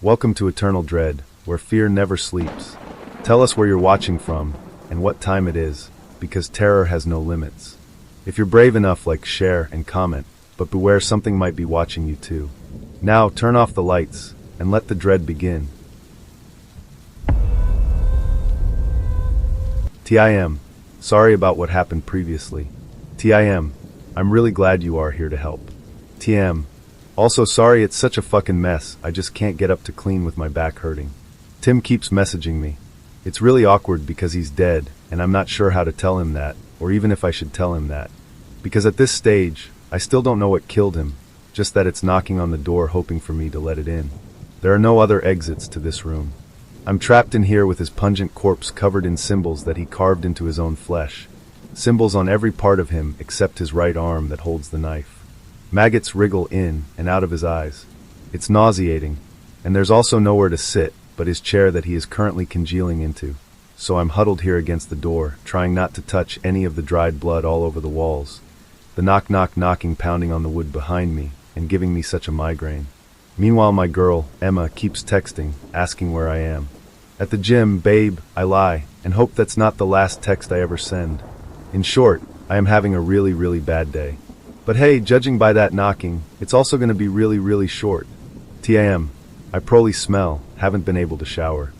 Welcome to Eternal Dread, where fear never sleeps. Tell us where you're watching from, and what time it is, because terror has no limits. If you're brave enough, share and comment, but beware, something might be watching you too. Now, turn off the lights, and let the dread begin. TIM. Sorry about what happened previously. TIM. I'm really glad you are here to help. TM. Also sorry it's such a fucking mess, I just can't get up to clean with my back hurting. Tim keeps messaging me. It's really awkward because he's dead, and I'm not sure how to tell him that, or even if I should tell him that. Because at this stage, I still don't know what killed him, just that it's knocking on the door hoping for me to let it in. There are no other exits to this room. I'm trapped in here with his pungent corpse covered in symbols that he carved into his own flesh. Symbols on every part of him except his right arm that holds the knife. Maggots wriggle in and out of his eyes. It's nauseating, and there's also nowhere to sit but his chair that he is currently congealing into. So I'm huddled here against the door, trying not to touch any of the dried blood all over the walls. The knocking pounding on the wood behind me and giving me such a migraine. Meanwhile, my girl, Emma, keeps texting, asking where I am. At the gym, babe, I lie, and hope that's not the last text I ever send. In short, I am having a really bad day. But hey, judging by that knocking, it's also going to be really short. TIM. I probably smell, haven't been able to shower.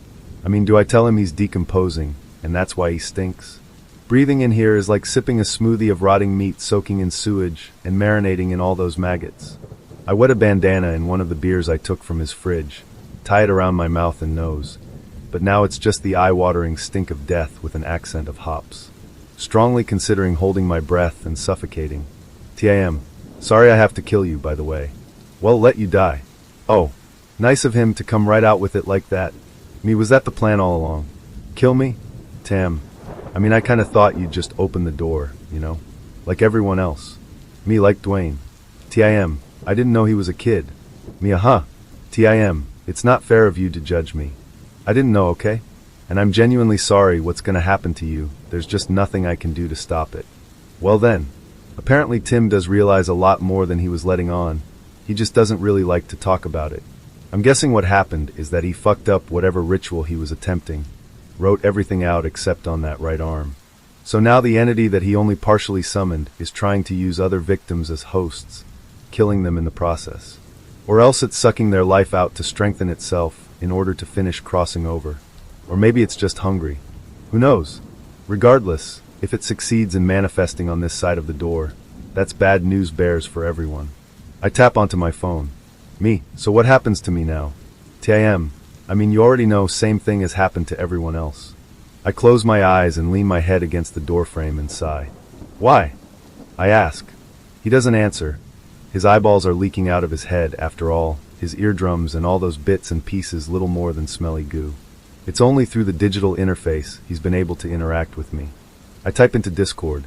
I mean, do I tell him he's decomposing, and that's why he stinks? Breathing in here is like sipping a smoothie of rotting meat soaking in sewage and marinating in all those maggots. I wet a bandana in one of the beers I took from his fridge, tie it around my mouth and nose, but now it's just the eye-watering stink of death with an accent of hops. Strongly considering holding my breath and suffocating. TIM. Sorry I have to kill you, by the way. Well, let you die. Oh, nice of him to come right out with it like that. Was that the plan all along? Kill me? Tam. I mean, I kinda thought you'd just open the door, like everyone else. Like Dwayne. TIM. I didn't know he was a kid. TIM. It's not fair of you to judge me. I didn't know, okay? And I'm genuinely sorry what's gonna happen to you. There's just nothing I can do to stop it. Well then. Apparently Tim does realize a lot more than he was letting on. He just doesn't really like to talk about it. I'm guessing what happened is that he fucked up whatever ritual he was attempting. Wrote everything out except on that right arm. So now the entity that he only partially summoned is trying to use other victims as hosts, killing them in the process. Or else it's sucking their life out to strengthen itself in order to finish crossing over. Or maybe it's just hungry. Who knows? Regardless, if it succeeds in manifesting on this side of the door, that's bad news bears for everyone. I tap onto my phone. So what happens to me now? TIM. I mean, you already know, same thing has happened to everyone else. I close my eyes and lean my head against the doorframe and sigh. Why? I ask. He doesn't answer. His eyeballs are leaking out of his head, after all, his eardrums and all those bits and pieces little more than smelly goo. It's only through the digital interface he's been able to interact with me. I type into Discord.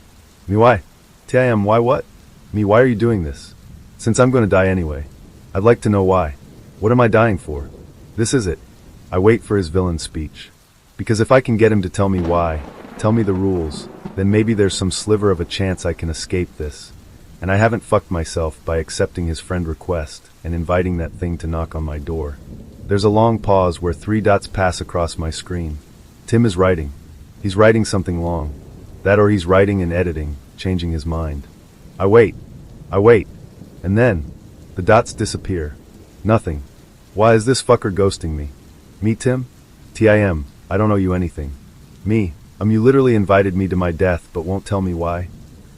Why? TIM, why what? Why are you doing this? Since I'm going to die anyway. I'd like to know why. What am I dying for? This is it. I wait for his villain speech. Because if I can get him to tell me why, tell me the rules, then maybe there's some sliver of a chance I can escape this. And I haven't fucked myself by accepting his friend request and inviting that thing to knock on my door. There's a long pause where 3 dots pass across my screen. Tim is writing. He's writing something long. That or he's writing and editing, changing his mind. I wait, and then, the dots disappear. Nothing. Why is this fucker ghosting me? Tim? TIM, I don't owe you anything. You literally invited me to my death but won't tell me why?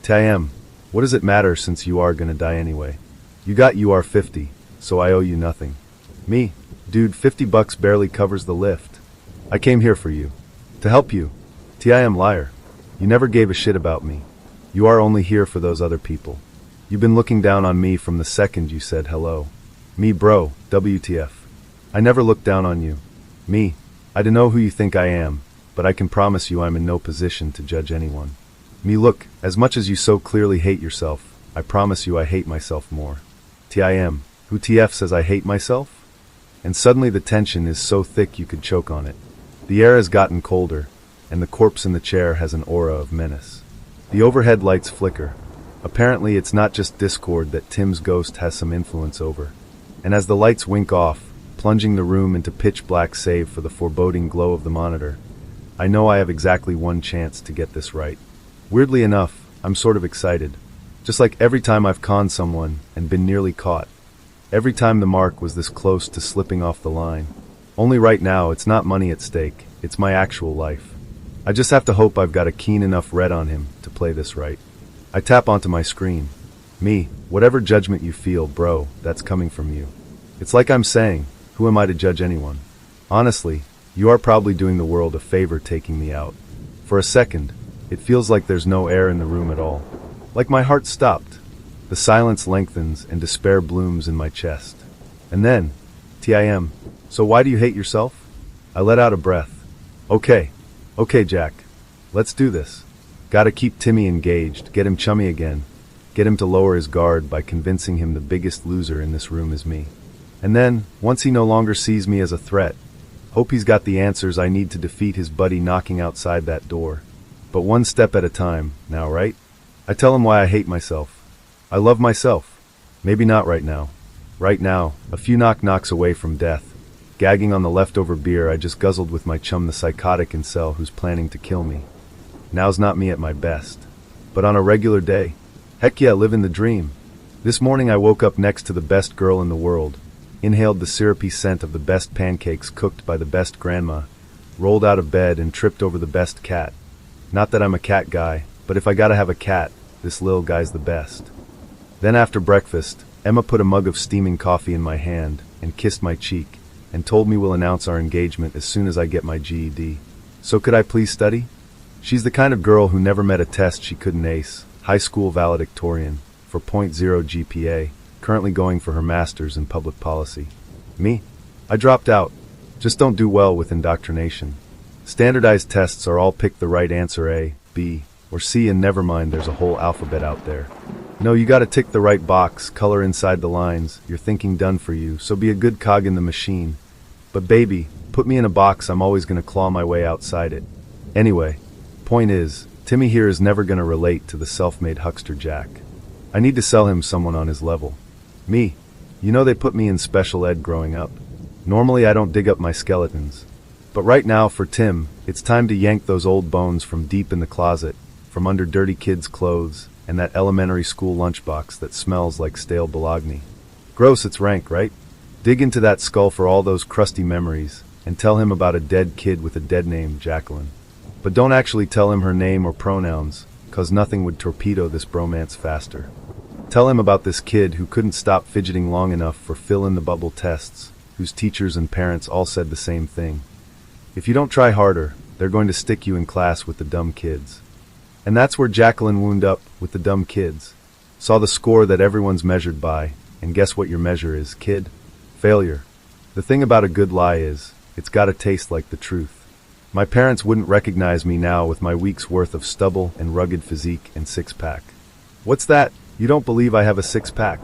TIM, what does it matter since you are gonna die anyway? You got UR50, so I owe you nothing. Dude, $50 barely covers the lift. I came here for you. To help you. TIM, liar. You never gave a shit about me. You are only here for those other people. You've been looking down on me from the second you said hello. Bro, WTF. I never looked down on you. I don't know who you think I am, but I can promise you I'm in no position to judge anyone. Look, as much as you so clearly hate yourself, I promise you I hate myself more. TIM, who TF says I hate myself? And suddenly the tension is so thick you could choke on it. The air has gotten colder, and the corpse in the chair has an aura of menace. The overhead lights flicker. Apparently it's not just Discord that Tim's ghost has some influence over. And as the lights wink off, plunging the room into pitch black save for the foreboding glow of the monitor. I know I have exactly one chance to get this right. Weirdly enough, I'm sort of excited. Just like every time I've conned someone and been nearly caught. Every time the mark was this close to slipping off the line. Only right now, it's not money at stake, it's my actual life. I just have to hope I've got a keen enough read on him to play this right. I tap onto my screen. Me, whatever judgment you feel, bro, that's coming from you. It's like I'm saying, who am I to judge anyone? Honestly, you are probably doing the world a favor taking me out. For a second, it feels like there's no air in the room at all. Like my heart stopped. The silence lengthens and despair blooms in my chest. And then, Tim, so why do you hate yourself? I let out a breath. Okay, Jack. Let's do this. Gotta keep Timmy engaged, get him chummy again. Get him to lower his guard by convincing him the biggest loser in this room is me. And then, once he no longer sees me as a threat, hope he's got the answers I need to defeat his buddy knocking outside that door. But one step at a time, now, right? I tell him why I hate myself. I love myself. Maybe not right now. Right now, a few knocks away from death. Gagging on the leftover beer I just guzzled with my chum the psychotic incel who's planning to kill me. Now's not me at my best. But on a regular day, heck yeah, living the dream. This morning I woke up next to the best girl in the world, inhaled the syrupy scent of the best pancakes cooked by the best grandma, rolled out of bed and tripped over the best cat. Not that I'm a cat guy, but if I gotta have a cat, this little guy's the best. Then after breakfast, Emma put a mug of steaming coffee in my hand and kissed my cheek and told me we'll announce our engagement as soon as I get my GED. So could I please study? She's the kind of girl who never met a test she couldn't ace, high school valedictorian, for .0 GPA, currently going for her master's in public policy. Me? I dropped out. Just don't do well with indoctrination. Standardized tests are all pick the right answer A, B, or C, and never mind there's a whole alphabet out there. No, you gotta tick the right box, color inside the lines, your thinking done for you, so be a good cog in the machine. But baby, put me in a box, I'm always gonna claw my way outside it. Anyway, point is, Timmy here is never gonna relate to the self-made huckster Jack. I need to sell him someone on his level. Me. You know they put me in special ed growing up. Normally I don't dig up my skeletons. But right now, for Tim, it's time to yank those old bones from deep in the closet, from under dirty kids' clothes, and that elementary school lunchbox that smells like stale bologna. Gross, it's rank, right? Dig into that skull for all those crusty memories, and tell him about a dead kid with a dead name, Jacqueline. But don't actually tell him her name or pronouns, 'cause nothing would torpedo this bromance faster. Tell him about this kid who couldn't stop fidgeting long enough for fill-in-the-bubble tests, whose teachers and parents all said the same thing. If you don't try harder, they're going to stick you in class with the dumb kids. And that's where Jacqueline wound up, with the dumb kids. Saw the score that everyone's measured by, and guess what your measure is, kid? Failure. The thing about a good lie is, it's gotta taste like the truth. My parents wouldn't recognize me now with my week's worth of stubble and rugged physique and six-pack. What's that? You don't believe I have a six-pack?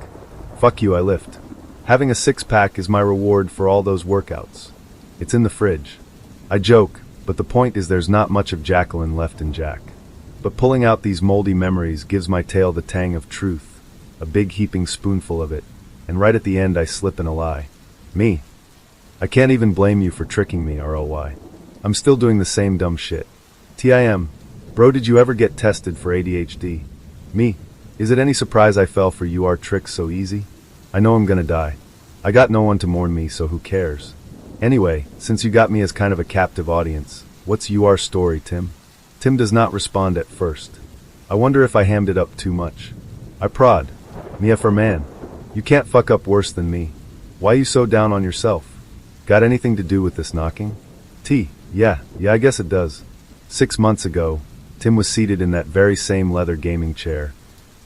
Fuck you, I lift. Having a six-pack is my reward for all those workouts. It's in the fridge. I joke, but the point is there's not much of Jacqueline left in Jack. But pulling out these moldy memories gives my tale the tang of truth, a big heaping spoonful of it, and right at the end I slip in a lie. Me. I can't even blame you for tricking me, RLY. I'm still doing the same dumb shit. Tim, bro, did you ever get tested for ADHD? Me. Is it any surprise I fell for UR tricks so easy? I know I'm gonna die. I got no one to mourn me, so who cares? Anyway, since you got me as kind of a captive audience, what's UR story, Tim? Tim does not respond at first. I wonder if I hammed it up too much. I prod. Mia for man. You can't fuck up worse than me. Why you so down on yourself? Got anything to do with this knocking? Yeah, I guess it does. 6 months ago, Tim was seated in that very same leather gaming chair,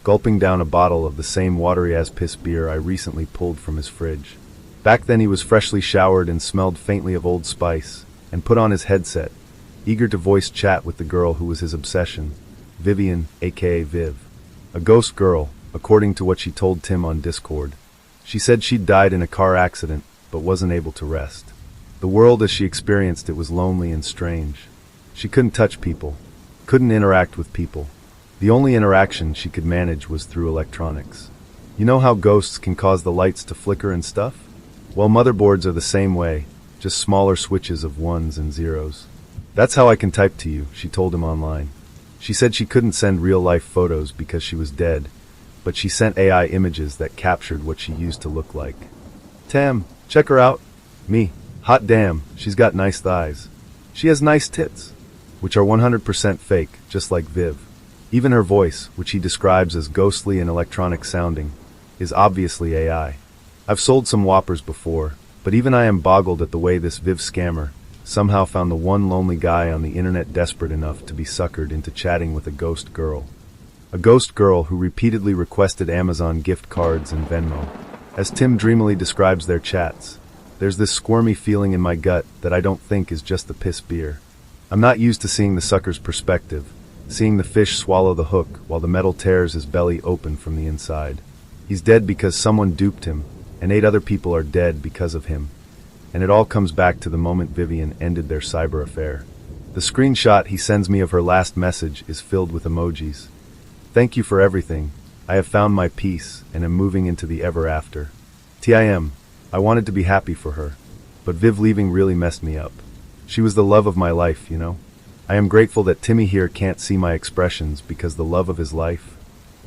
gulping down a bottle of the same watery-as-piss beer I recently pulled from his fridge. Back then he was freshly showered and smelled faintly of Old Spice, and put on his headset, eager to voice chat with the girl who was his obsession, Vivian, aka Viv. A ghost girl, according to what she told Tim on Discord. She said she'd died in a car accident, but wasn't able to rest. The world as she experienced it was lonely and strange. She couldn't touch people, couldn't interact with people. The only interaction she could manage was through electronics. You know how ghosts can cause the lights to flicker and stuff? Well, motherboards are the same way, just smaller switches of ones and zeros. That's how I can type to you, she told him online. She said she couldn't send real-life photos because she was dead, but she sent AI images that captured what she used to look like. Tam, check her out. Me, hot damn, she's got nice thighs. She has nice tits, which are 100% fake, just like Viv. Even her voice, which he describes as ghostly and electronic sounding, is obviously AI. I've sold some whoppers before, but even I am boggled at the way this Viv scammer somehow found the one lonely guy on the internet desperate enough to be suckered into chatting with a ghost girl. A ghost girl who repeatedly requested Amazon gift cards and Venmo. As Tim dreamily describes their chats, there's this squirmy feeling in my gut that I don't think is just the piss beer. I'm not used to seeing the sucker's perspective, seeing the fish swallow the hook while the metal tears his belly open from the inside. He's dead because someone duped him, and 8 other people are dead because of him. And it all comes back to the moment Vivian ended their cyber affair. The screenshot he sends me of her last message is filled with emojis. Thank you for everything. I have found my peace and am moving into the ever after. TIM. I wanted to be happy for her, but Viv leaving really messed me up. She was the love of my life, you know? I am grateful that Timmy here can't see my expressions because the love of his life.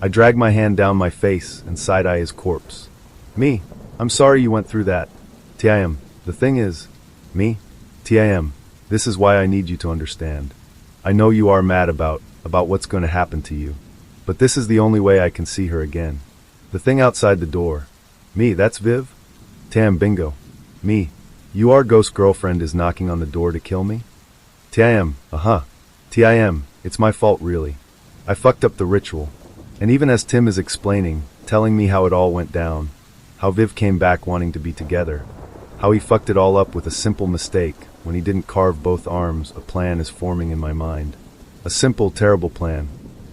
I drag my hand down my face and side-eye his corpse. Me, I'm sorry you went through that. TIM. The thing is, me, TIM, this is why I need you to understand. I know you are mad about what's going to happen to you, but this is the only way I can see her again. The thing outside the door. Me, that's Viv? TIM, bingo. Me, your ghost girlfriend is knocking on the door to kill me? TIM, TIM, it's my fault really. I fucked up the ritual. And even as Tim is explaining, telling me how it all went down, how Viv came back wanting to be together, how he fucked it all up with a simple mistake when he didn't carve both arms, a plan is forming in my mind. A simple, terrible plan.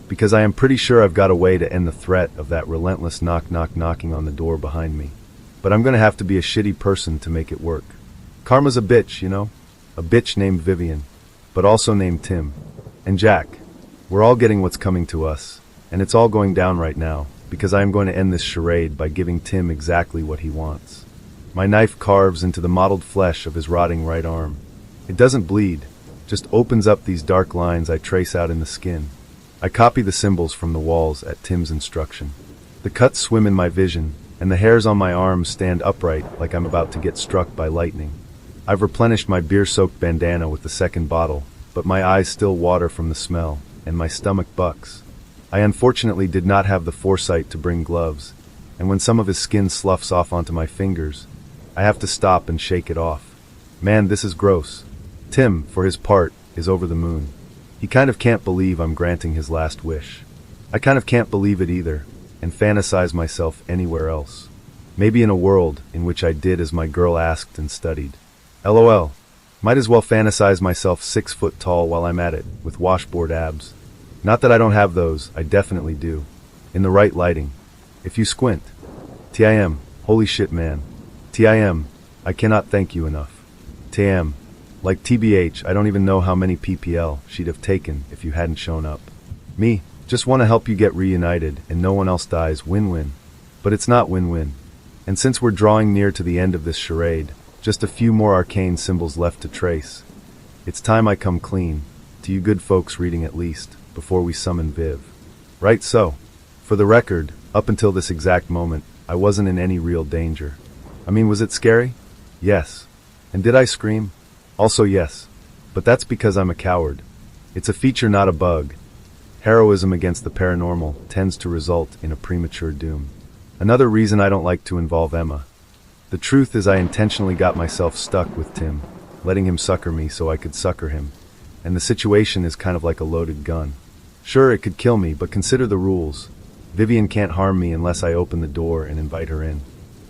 Because I am pretty sure I've got a way to end the threat of that relentless knocking on the door behind me. But I'm gonna have to be a shitty person to make it work. Karma's a bitch, you know? A bitch named Vivian, but also named Tim. And Jack. We're all getting what's coming to us, and it's all going down right now, because I am going to end this charade by giving Tim exactly what he wants. My knife carves into the mottled flesh of his rotting right arm. It doesn't bleed, just opens up these dark lines I trace out in the skin. I copy the symbols from the walls at Tim's instruction. The cuts swim in my vision, and the hairs on my arms stand upright like I'm about to get struck by lightning. I've replenished my beer-soaked bandana with the second bottle, but my eyes still water from the smell, and my stomach bucks. I unfortunately did not have the foresight to bring gloves, and when some of his skin sloughs off onto my fingers, I have to stop and shake it off. Man, this is gross. Tim, for his part, is over the moon. He kind of can't believe I'm granting his last wish. I kind of can't believe it either, and fantasize myself anywhere else. Maybe in a world in which I did as my girl asked and studied. LOL. Might as well fantasize myself 6 foot tall while I'm at it, with washboard abs. Not that I don't have those, I definitely do. In the right lighting. If you squint. TIM, holy shit man. TIM, I cannot thank you enough. TIM, like TBH, I don't even know how many PPL she'd have taken if you hadn't shown up. Me, just want to help you get reunited and no one else dies, win-win. But it's not win-win. And since we're drawing near to the end of this charade, just a few more arcane symbols left to trace. It's time I come clean, to you good folks reading at least, before we summon Viv. Right so. For the record, up until this exact moment, I wasn't in any real danger. I mean, was it scary? Yes. And did I scream? Also yes. But that's because I'm a coward. It's a feature, not a bug. Heroism against the paranormal tends to result in a premature doom. Another reason I don't like to involve Emma. The truth is I intentionally got myself stuck with Tim, letting him sucker me so I could sucker him. And the situation is kind of like a loaded gun. Sure, it could kill me, but consider the rules. Vivian can't harm me unless I open the door and invite her in.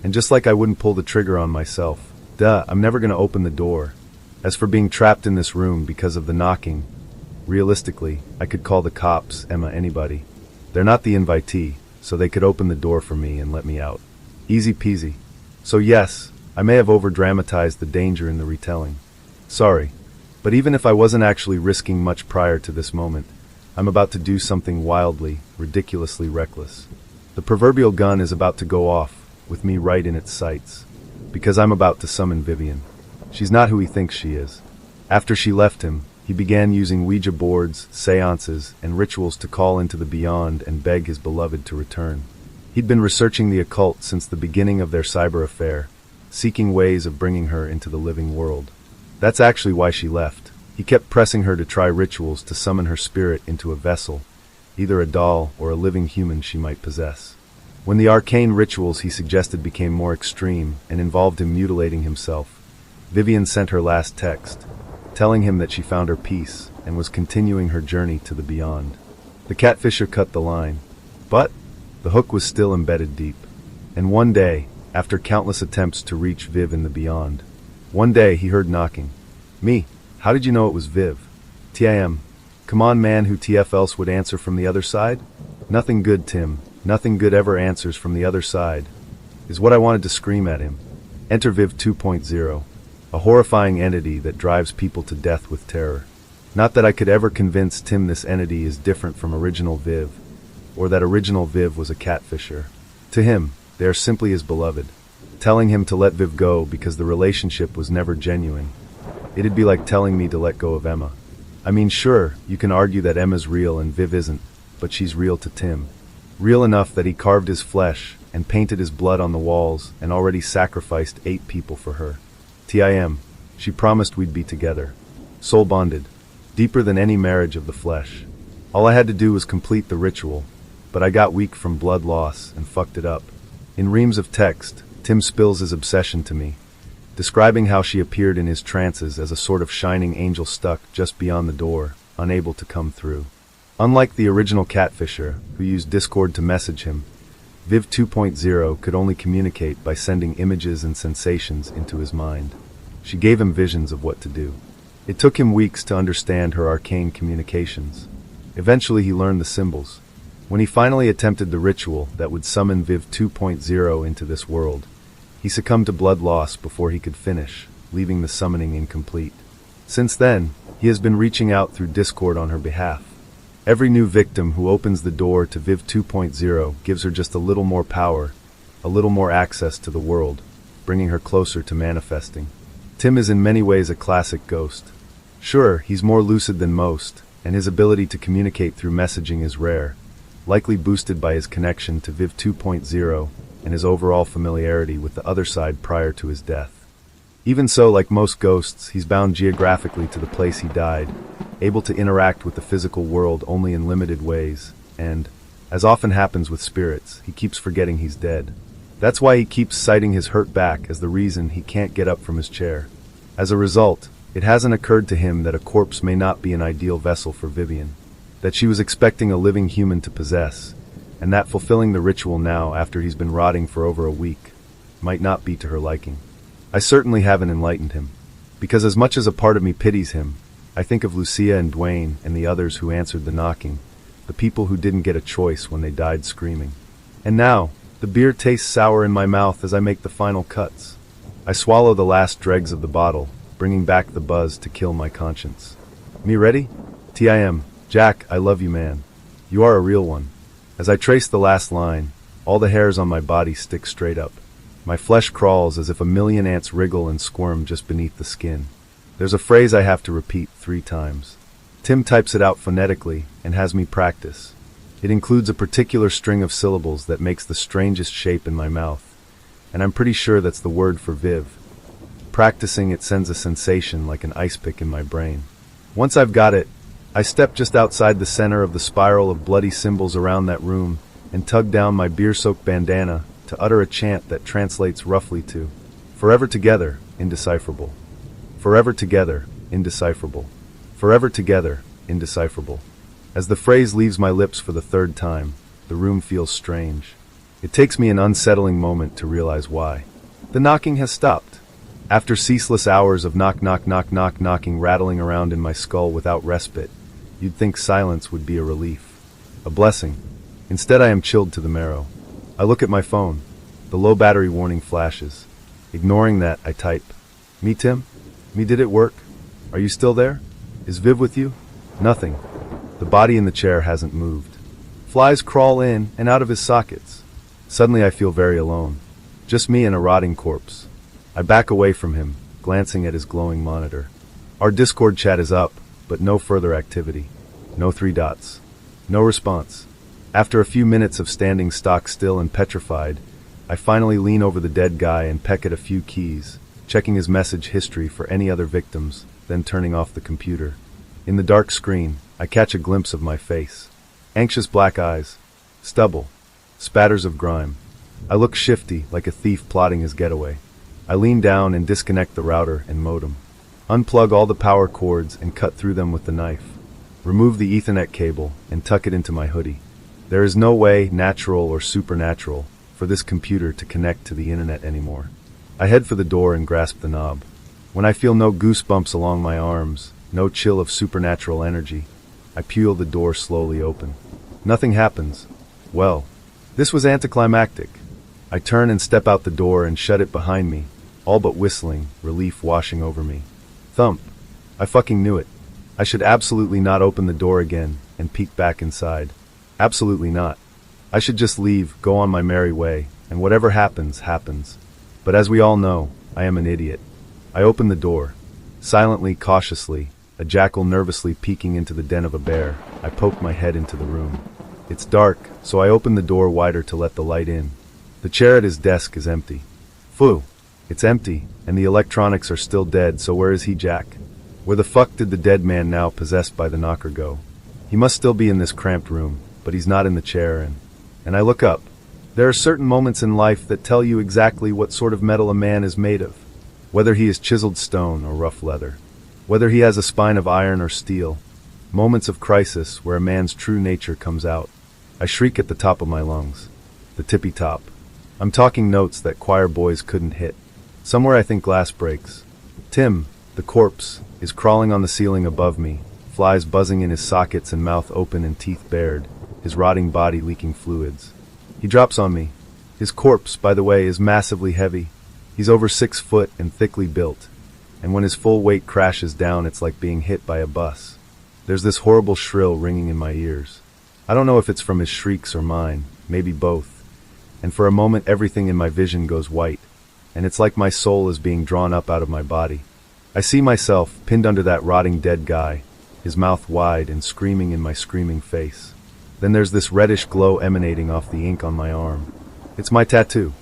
And just like I wouldn't pull the trigger on myself, I'm never gonna open the door. As for being trapped in this room because of the knocking, realistically, I could call the cops, Emma, anybody. They're not the invitee, so they could open the door for me and let me out. Easy peasy. So yes, I may have over-dramatized the danger in the retelling. Sorry, but even if I wasn't actually risking much prior to this moment, I'm about to do something wildly, ridiculously reckless. The proverbial gun is about to go off, with me right in its sights. because I'm about to summon Vivian. She's not who he thinks she is. After she left him, he began using Ouija boards, seances, and rituals to call into the beyond and beg his beloved to return. He'd been researching the occult since the beginning of their cyber affair, seeking ways of bringing her into the living world. That's actually why she left. He kept pressing her to try rituals to summon her spirit into a vessel, either a doll or a living human she might possess. When the arcane rituals he suggested became more extreme and involved him mutilating himself, Vivian sent her last text, telling him that she found her peace and was continuing her journey to the beyond. The catfisher cut the line, but the hook was still embedded deep. And one day, after countless attempts to reach Viv in the beyond, one day he heard knocking. Me, how did you know it was Viv? Tim, come on man, who TF else would answer from the other side? Nothing good, Tim, nothing good ever answers from the other side, is what I wanted to scream at him. Enter Viv 2.0. A horrifying entity that drives people to death with terror. Not that I could ever convince Tim this entity is different from original Viv, or that original Viv was a catfisher. To him, they are simply his beloved, telling him to let Viv go because the relationship was never genuine. It'd be like telling me to let go of Emma. I mean, sure, you can argue that Emma's real and Viv isn't, but she's real to Tim. Real enough that he carved his flesh and painted his blood on the walls and already sacrificed 8 people for her. Tim, she promised we'd be together, soul bonded, deeper than any marriage of the flesh. All I had to do was complete the ritual, but I got weak from blood loss and fucked it up. In reams of text, Tim spills his obsession to me, describing how she appeared in his trances as a sort of shining angel stuck just beyond the door, unable to come through. Unlike the original catfisher, who used Discord to message him, Viv 2.0 could only communicate by sending images and sensations into his mind. She gave him visions of what to do. It took him weeks to understand her arcane communications. Eventually he learned the symbols. When he finally attempted the ritual that would summon Viv 2.0 into this world, he succumbed to blood loss before he could finish, leaving the summoning incomplete. Since then, he has been reaching out through Discord on her behalf. Every new victim who opens the door to Viv 2.0 gives her just a little more power, a little more access to the world, bringing her closer to manifesting. Tim is in many ways a classic ghost. Sure, he's more lucid than most, and his ability to communicate through messaging is rare, likely boosted by his connection to Viv 2.0 and his overall familiarity with the other side prior to his death. Even so, like most ghosts, he's bound geographically to the place he died, able to interact with the physical world only in limited ways, and, as often happens with spirits, he keeps forgetting he's dead. That's why he keeps citing his hurt back as the reason he can't get up from his chair. As a result, it hasn't occurred to him that a corpse may not be an ideal vessel for Vivian, that she was expecting a living human to possess, and that fulfilling the ritual now after he's been rotting for over a week might not be to her liking. I certainly haven't enlightened him, because as much as a part of me pities him, I think of Lucia and Dwayne and the others who answered the knocking, the people who didn't get a choice when they died screaming. And now, the beer tastes sour in my mouth as I make the final cuts. I swallow the last dregs of the bottle, bringing back the buzz to kill my conscience. Me ready? Tim, Jack, I love you, man. You are a real one. As I trace the last line, all the hairs on my body stick straight up. My flesh crawls as if a million ants wriggle and squirm just beneath the skin. There's a phrase I have to repeat 3 times. Tim types it out phonetically and has me practice. It includes a particular string of syllables that makes the strangest shape in my mouth, and I'm pretty sure that's the word for Viv. Practicing it sends a sensation like an ice pick in my brain. Once I've got it, I step just outside the center of the spiral of bloody symbols around that room and tug down my beer-soaked bandana to utter a chant that translates roughly to, "Forever together, indecipherable. Forever together, indecipherable. Forever together, indecipherable." As the phrase leaves my lips for the 3rd time, the room feels strange. It takes me an unsettling moment to realize why. The knocking has stopped. After ceaseless hours of knocking rattling around in my skull without respite, you'd think silence would be a relief, a blessing. Instead, I am chilled to the marrow. I look at my phone. The low battery warning flashes. Ignoring that, I type, "Me, Tim? Me, did it work? Are you still there? Is Viv with you?" Nothing. The body in the chair hasn't moved. Flies crawl in and out of his sockets. Suddenly I feel very alone. Just me and a rotting corpse. I back away from him, glancing at his glowing monitor. Our Discord chat is up, but no further activity. No three dots. No response. After a few minutes of standing stock still and petrified, I finally lean over the dead guy and peck at a few keys, checking his message history for any other victims, then turning off the computer. In the dark screen, I catch a glimpse of my face. Anxious black eyes. Stubble. Spatters of grime. I look shifty, like a thief plotting his getaway. I lean down and disconnect the router and modem. Unplug all the power cords and cut through them with the knife. Remove the Ethernet cable and tuck it into my hoodie. There is no way, natural or supernatural, for this computer to connect to the internet anymore. I head for the door and grasp the knob. When I feel no goosebumps along my arms, no chill of supernatural energy, I peel the door slowly open. Nothing happens. Well, this was anticlimactic. I turn and step out the door and shut it behind me, all but whistling, relief washing over me. Thump. I fucking knew it. I should absolutely not open the door again and peek back inside. Absolutely not. I should just leave, go on my merry way, and whatever happens, happens. But as we all know, I am an idiot. I open the door. Silently, cautiously, a jackal nervously peeking into the den of a bear, I poke my head into the room. It's dark, so I open the door wider to let the light in. The chair at his desk is empty. Phew. It's empty, and the electronics are still dead, so where is he, Jack? Where the fuck did the dead man now possessed by the knocker go? He must still be in this cramped room, but he's not in the chair, and I look up. There are certain moments in life that tell you exactly what sort of metal a man is made of. Whether he is chiseled stone or rough leather. Whether he has a spine of iron or steel. Moments of crisis where a man's true nature comes out. I shriek at the top of my lungs. The tippy top. I'm talking notes that choir boys couldn't hit. Somewhere I think glass breaks. Tim, the corpse, is crawling on the ceiling above me, flies buzzing in his sockets and mouth open and teeth bared, his rotting body leaking fluids. He drops on me. His corpse, by the way, is massively heavy. He's over 6 foot and thickly built, and when his full weight crashes down, it's like being hit by a bus. There's this horrible shrill ringing in my ears. I don't know if it's from his shrieks or mine, maybe both, and for a moment everything in my vision goes white, and it's like my soul is being drawn up out of my body. I see myself, pinned under that rotting dead guy, his mouth wide and screaming in my screaming face. Then there's this reddish glow emanating off the ink on my arm. It's my tattoo.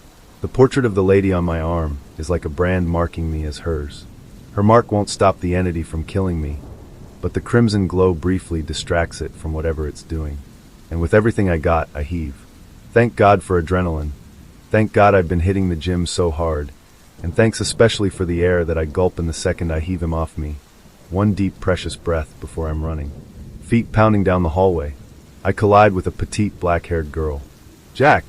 The portrait of the lady on my arm is like a brand marking me as hers. Her mark won't stop the entity from killing me, but the crimson glow briefly distracts it from whatever it's doing. And with everything I got, I heave. Thank God for adrenaline. Thank God I've been hitting the gym so hard. And thanks especially for the air that I gulp in the second I heave him off me. One deep, precious breath before I'm running. Feet pounding down the hallway. I collide with a petite, black-haired girl. Jack!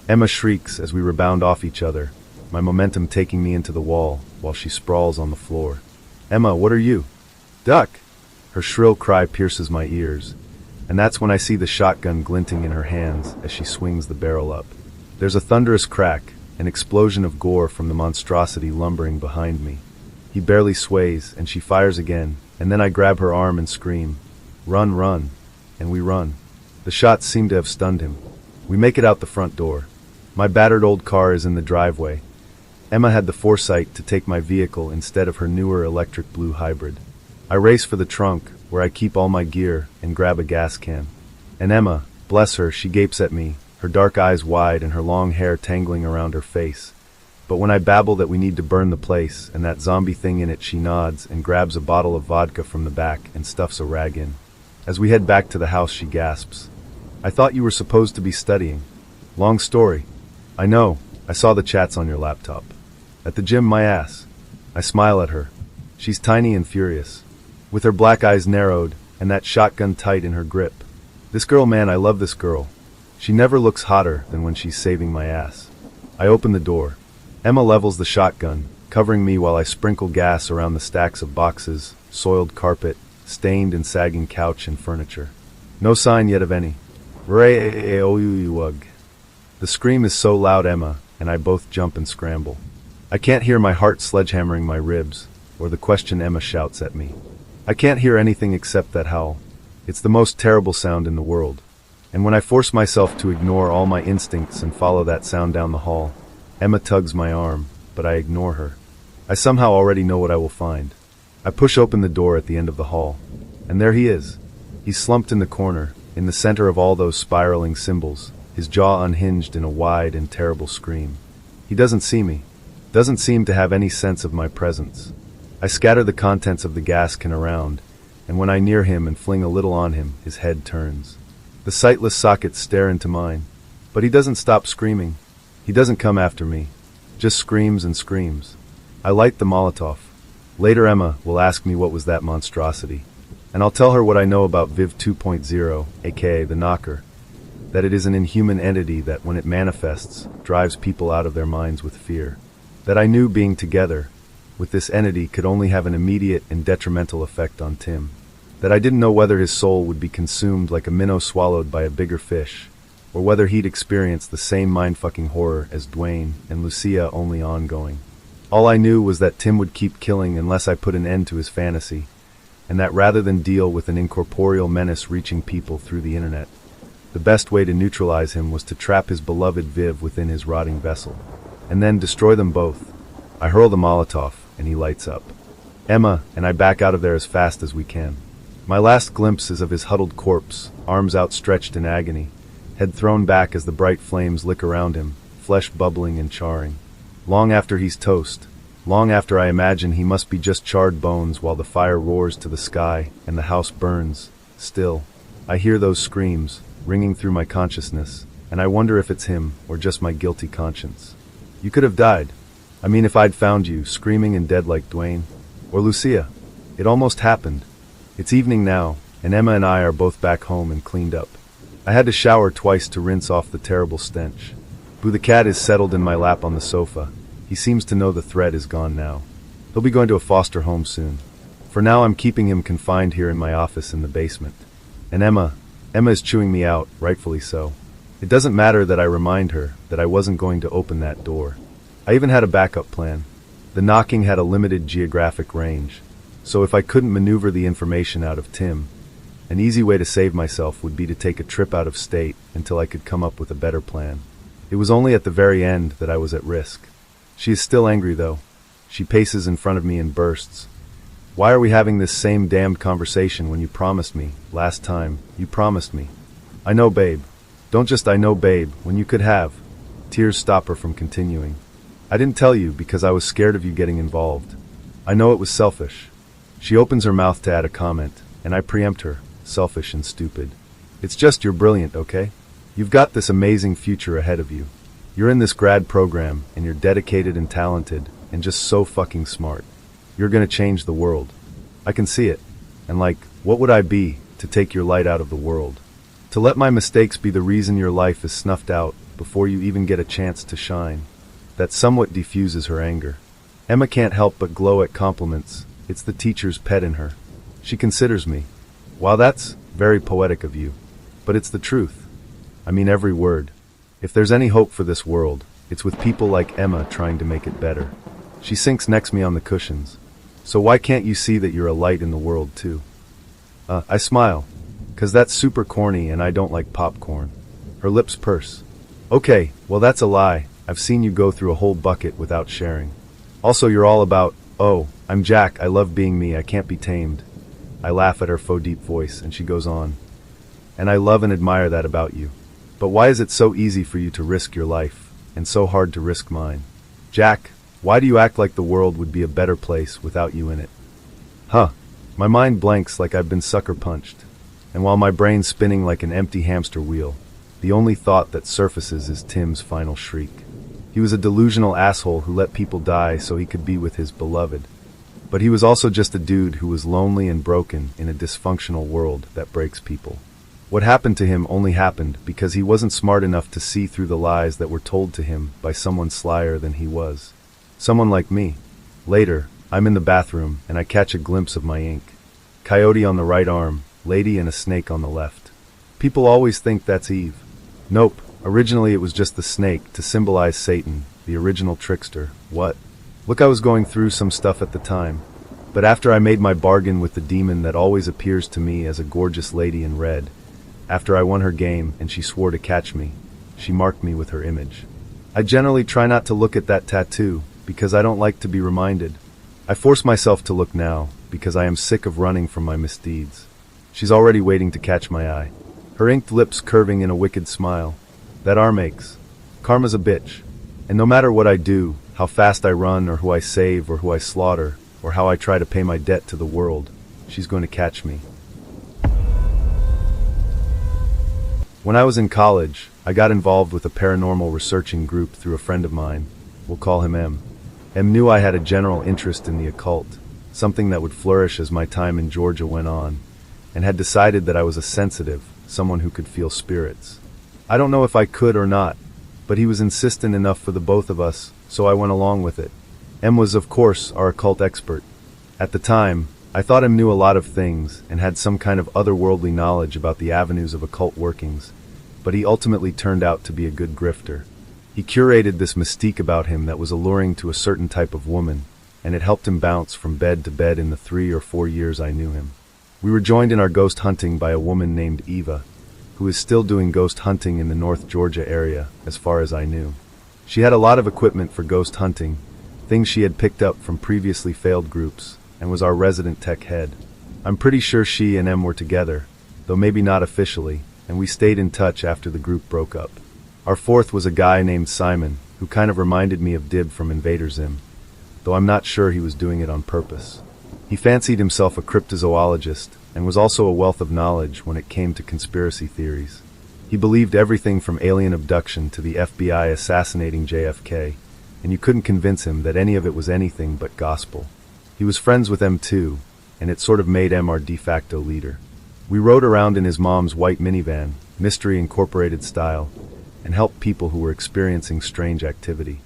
Emma shrieks as we rebound off each other, my momentum taking me into the wall while she sprawls on the floor. Emma, what are you? Duck! Her shrill cry pierces my ears, and that's when I see the shotgun glinting in her hands as she swings the barrel up. There's a thunderous crack, an explosion of gore from the monstrosity lumbering behind me. He barely sways, and she fires again, and then I grab her arm and scream, "Run, run!" And we run. The shots seem to have stunned him. We make it out the front door. My battered old car is in the driveway. Emma had the foresight to take my vehicle instead of her newer electric blue hybrid. I race for the trunk, where I keep all my gear, and grab a gas can. And Emma, bless her, she gapes at me, her dark eyes wide and her long hair tangling around her face. But when I babble that we need to burn the place, and that zombie thing in it, she nods and grabs a bottle of vodka from the back and stuffs a rag in. As we head back to the house, she gasps, "I thought you were supposed to be studying." Long story. I know, I saw the chats on your laptop. At the gym, my ass. I smile at her. She's tiny and furious, with her black eyes narrowed and that shotgun tight in her grip. This girl, man, I love this girl. She never looks hotter than when she's saving my ass. I open the door. Emma levels the shotgun, covering me while I sprinkle gas around the stacks of boxes, soiled carpet, stained and sagging couch and furniture. No sign yet of any. The scream is so loud, Emma and I both jump and scramble. I can't hear my heart sledgehammering my ribs, or the question Emma shouts at me. I can't hear anything except that howl. It's the most terrible sound in the world. And when I force myself to ignore all my instincts and follow that sound down the hall, Emma tugs my arm, but I ignore her. I somehow already know what I will find. I push open the door at the end of the hall. And there he is. He's slumped in the corner, in the center of all those spiraling symbols, his jaw unhinged in a wide and terrible scream. He doesn't see me. Doesn't seem to have any sense of my presence. I scatter the contents of the gas can around, and when I near him and fling a little on him, his head turns. The sightless sockets stare into mine. But he doesn't stop screaming. He doesn't come after me. Just screams and screams. I light the Molotov. Later Emma will ask me what was that monstrosity. And I'll tell her what I know about Viv 2.0, aka the Knocker. That it is an inhuman entity that, when it manifests, drives people out of their minds with fear. That I knew being together with this entity could only have an immediate and detrimental effect on Tim. That I didn't know whether his soul would be consumed like a minnow swallowed by a bigger fish, or whether he'd experience the same mind-fucking horror as Dwayne and Lucia, only ongoing. All I knew was that Tim would keep killing unless I put an end to his fantasy, and that rather than deal with an incorporeal menace reaching people through the internet, the best way to neutralize him was to trap his beloved Viv within his rotting vessel, and then destroy them both. I hurl the Molotov, and he lights up. Emma and I back out of there as fast as we can. My last glimpse is of his huddled corpse, arms outstretched in agony, head thrown back as the bright flames lick around him, flesh bubbling and charring. Long after he's toast, long after I imagine he must be just charred bones while the fire roars to the sky and the house burns, still, I hear those screams, ringing through my consciousness, and I wonder if it's him or just my guilty conscience. You could have died. I mean, if I'd found you, screaming and dead like Dwayne. Or Lucia. It almost happened. It's evening now, and Emma and I are both back home and cleaned up. I had to shower twice to rinse off the terrible stench. Boo the cat is settled in my lap on the sofa. He seems to know the threat is gone now. He'll be going to a foster home soon. For now I'm keeping him confined here in my office in the basement. And Emma is chewing me out, rightfully so. It doesn't matter that I remind her that I wasn't going to open that door. I even had a backup plan. The knocking had a limited geographic range, so if I couldn't maneuver the information out of Tim, an easy way to save myself would be to take a trip out of state until I could come up with a better plan. It was only at the very end that I was at risk. She is still angry, though. She paces in front of me and bursts. Why are we having this same damned conversation when you promised me, last time, you promised me? I know, babe. Don't just I know, babe, when you could have. Tears stop her from continuing. I didn't tell you because I was scared of you getting involved. I know it was selfish. She opens her mouth to add a comment, and I preempt her, selfish and stupid. It's just you're brilliant, okay? You've got this amazing future ahead of you. You're in this grad program, and you're dedicated and talented, and just so fucking smart. You're gonna change the world. I can see it. And what would I be to take your light out of the world? To let my mistakes be the reason your life is snuffed out before you even get a chance to shine. That somewhat diffuses her anger. Emma can't help but glow at compliments. It's the teacher's pet in her. She considers me. While that's very poetic of you, but it's the truth. I mean every word. If there's any hope for this world, it's with people like Emma trying to make it better. She sinks next me on the cushions. So why can't you see that you're a light in the world too? I smile. 'Cause that's super corny and I don't like popcorn. Her lips purse. Okay, well that's a lie. I've seen you go through a whole bucket without sharing. Also you're all about, oh, I'm Jack, I love being me, I can't be tamed. I laugh at her faux deep voice and she goes on. And I love and admire that about you. But why is it so easy for you to risk your life, and so hard to risk mine? Jack, why do you act like the world would be a better place without you in it? Huh. My mind blanks like I've been sucker punched. And while my brain's spinning like an empty hamster wheel, the only thought that surfaces is Tim's final shriek. He was a delusional asshole who let people die so he could be with his beloved. But he was also just a dude who was lonely and broken in a dysfunctional world that breaks people. What happened to him only happened because he wasn't smart enough to see through the lies that were told to him by someone slyer than he was. Someone like me. Later, I'm in the bathroom and I catch a glimpse of my ink. Coyote on the right arm, lady and a snake on the left. People always think that's Eve. Nope, originally it was just the snake to symbolize Satan, the original trickster. What? Look, I was going through some stuff at the time. But after I made my bargain with the demon that always appears to me as a gorgeous lady in red, after I won her game and she swore to catch me, she marked me with her image. I generally try not to look at that tattoo, because I don't like to be reminded. I force myself to look now, because I am sick of running from my misdeeds. She's already waiting to catch my eye, her inked lips curving in a wicked smile. That arm aches. Karma's a bitch. And no matter what I do, how fast I run, or who I save, or who I slaughter, or how I try to pay my debt to the world, she's going to catch me. When I was in college, I got involved with a paranormal researching group through a friend of mine. We'll call him M. M knew I had a general interest in the occult, something that would flourish as my time in Georgia went on, and had decided that I was a sensitive, someone who could feel spirits. I don't know if I could or not, but he was insistent enough for the both of us, so I went along with it. M was, of course, our occult expert. At the time, I thought M knew a lot of things and had some kind of otherworldly knowledge about the avenues of occult workings, but he ultimately turned out to be a good grifter. He curated this mystique about him that was alluring to a certain type of woman, and it helped him bounce from bed to bed in the 3 or 4 years I knew him. We were joined in our ghost hunting by a woman named Eva, who is still doing ghost hunting in the North Georgia area, as far as I knew. She had a lot of equipment for ghost hunting, things she had picked up from previously failed groups, and was our resident tech head. I'm pretty sure she and M were together, though maybe not officially, and we stayed in touch after the group broke up. Our fourth was a guy named Simon, who kind of reminded me of Dib from Invader Zim, though I'm not sure he was doing it on purpose. He fancied himself a cryptozoologist, and was also a wealth of knowledge when it came to conspiracy theories. He believed everything from alien abduction to the FBI assassinating JFK, and you couldn't convince him that any of it was anything but gospel. He was friends with M too, and it sort of made M our de facto leader. We rode around in his mom's white minivan, Mystery Incorporated style, and helped people who were experiencing strange activity.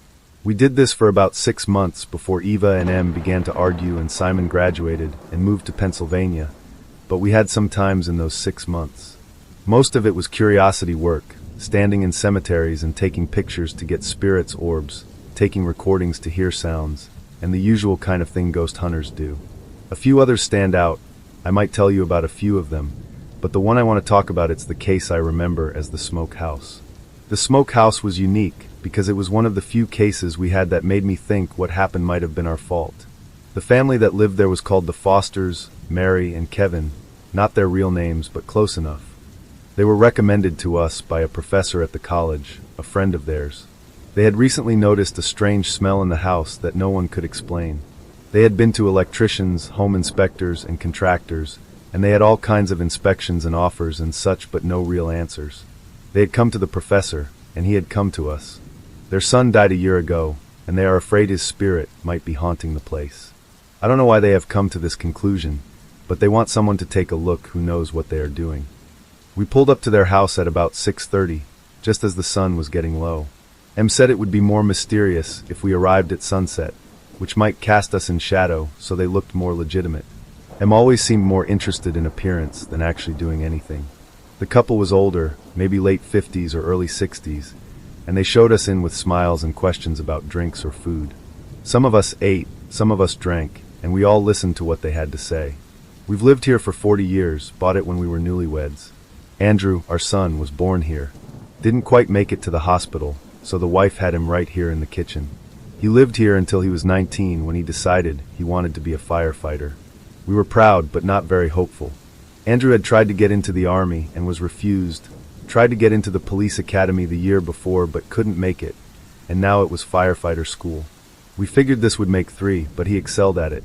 We did this for about 6 months before Eva and M began to argue and Simon graduated and moved to Pennsylvania, but we had some times in those 6 months. Most of it was curiosity work, standing in cemeteries and taking pictures to get spirits' orbs, taking recordings to hear sounds, and the usual kind of thing ghost hunters do. A few others stand out. I might tell you about a few of them, but the one I want to talk about, it's the case I remember as the Smoke House. The Smoke House was unique because it was one of the few cases we had that made me think what happened might have been our fault. The family that lived there was called the Fosters, Mary and Kevin, not their real names, but close enough. They were recommended to us by a professor at the college, a friend of theirs. They had recently noticed a strange smell in the house that no one could explain. They had been to electricians, home inspectors, and contractors, and they had all kinds of inspections and offers and such, but no real answers. They had come to the professor, and he had come to us. Their son died a year ago, and they are afraid his spirit might be haunting the place. I don't know why they have come to this conclusion, but they want someone to take a look who knows what they are doing. We pulled up to their house at about 6:30, just as the sun was getting low. M said it would be more mysterious if we arrived at sunset, which might cast us in shadow so they looked more legitimate. M always seemed more interested in appearance than actually doing anything. The couple was older, maybe late 50s or early 60s, and they showed us in with smiles and questions about drinks or food. Some of us ate, some of us drank, and we all listened to what they had to say. We've lived here for 40 years, bought it when we were newlyweds. Andrew, our son, was born here. Didn't quite make it to the hospital, so the wife had him right here in the kitchen. He lived here until he was 19 when he decided he wanted to be a firefighter. We were proud, but not very hopeful. Andrew had tried to get into the army and was refused, tried to get into the police academy the year before but couldn't make it, and now it was firefighter school. We figured this would make 3, but he excelled at it.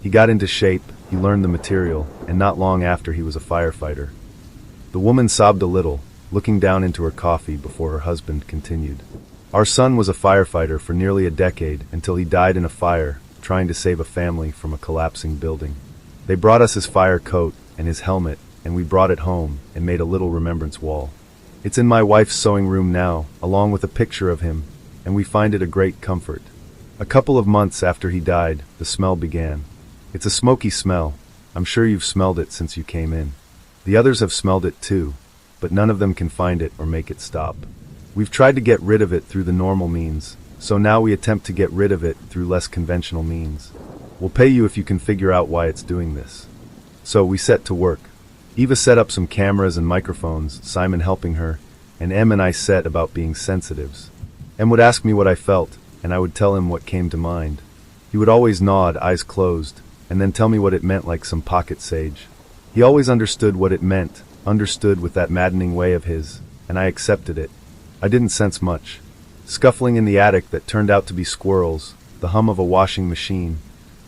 He got into shape, he learned the material, and not long after he was a firefighter. The woman sobbed a little, looking down into her coffee before her husband continued. Our son was a firefighter for nearly a decade until he died in a fire, trying to save a family from a collapsing building. They brought us his fire coat and his helmet, and we brought it home and made a little remembrance wall. It's in my wife's sewing room now, along with a picture of him, and we find it a great comfort. A couple of months after he died, the smell began. It's a smoky smell. I'm sure you've smelled it since you came in. The others have smelled it too, but none of them can find it or make it stop. We've tried to get rid of it through the normal means, so now we attempt to get rid of it through less conventional means. We'll pay you if you can figure out why it's doing this. So we set to work. Eva set up some cameras and microphones, Simon helping her, and M and I set about being sensitives. M would ask me what I felt, and I would tell him what came to mind. He would always nod, eyes closed, and then tell me what it meant like some pocket sage. He always understood what it meant, understood with that maddening way of his, and I accepted it. I didn't sense much. Scuffling in the attic that turned out to be squirrels, the hum of a washing machine,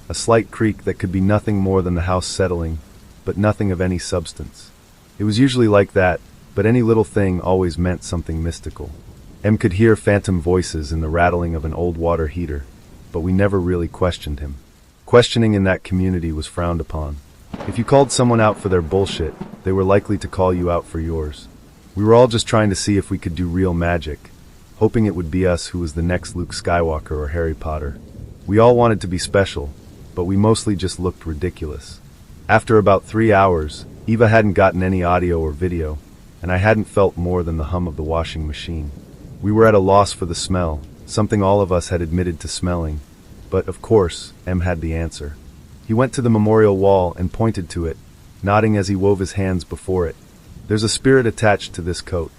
a slight creak that could be nothing more than the house settling, but nothing of any substance. It was usually like that, but any little thing always meant something mystical. Em could hear phantom voices in the rattling of an old water heater, but we never really questioned him. Questioning in that community was frowned upon. If you called someone out for their bullshit, they were likely to call you out for yours. We were all just trying to see if we could do real magic, hoping it would be us who was the next Luke Skywalker or Harry Potter. We all wanted to be special, but we mostly just looked ridiculous. After about 3 hours, Eva hadn't gotten any audio or video, and I hadn't felt more than the hum of the washing machine. We were at a loss for the smell, something all of us had admitted to smelling, but of course, Em had the answer. He went to the memorial wall and pointed to it, nodding as he wove his hands before it. There's a spirit attached to this coat.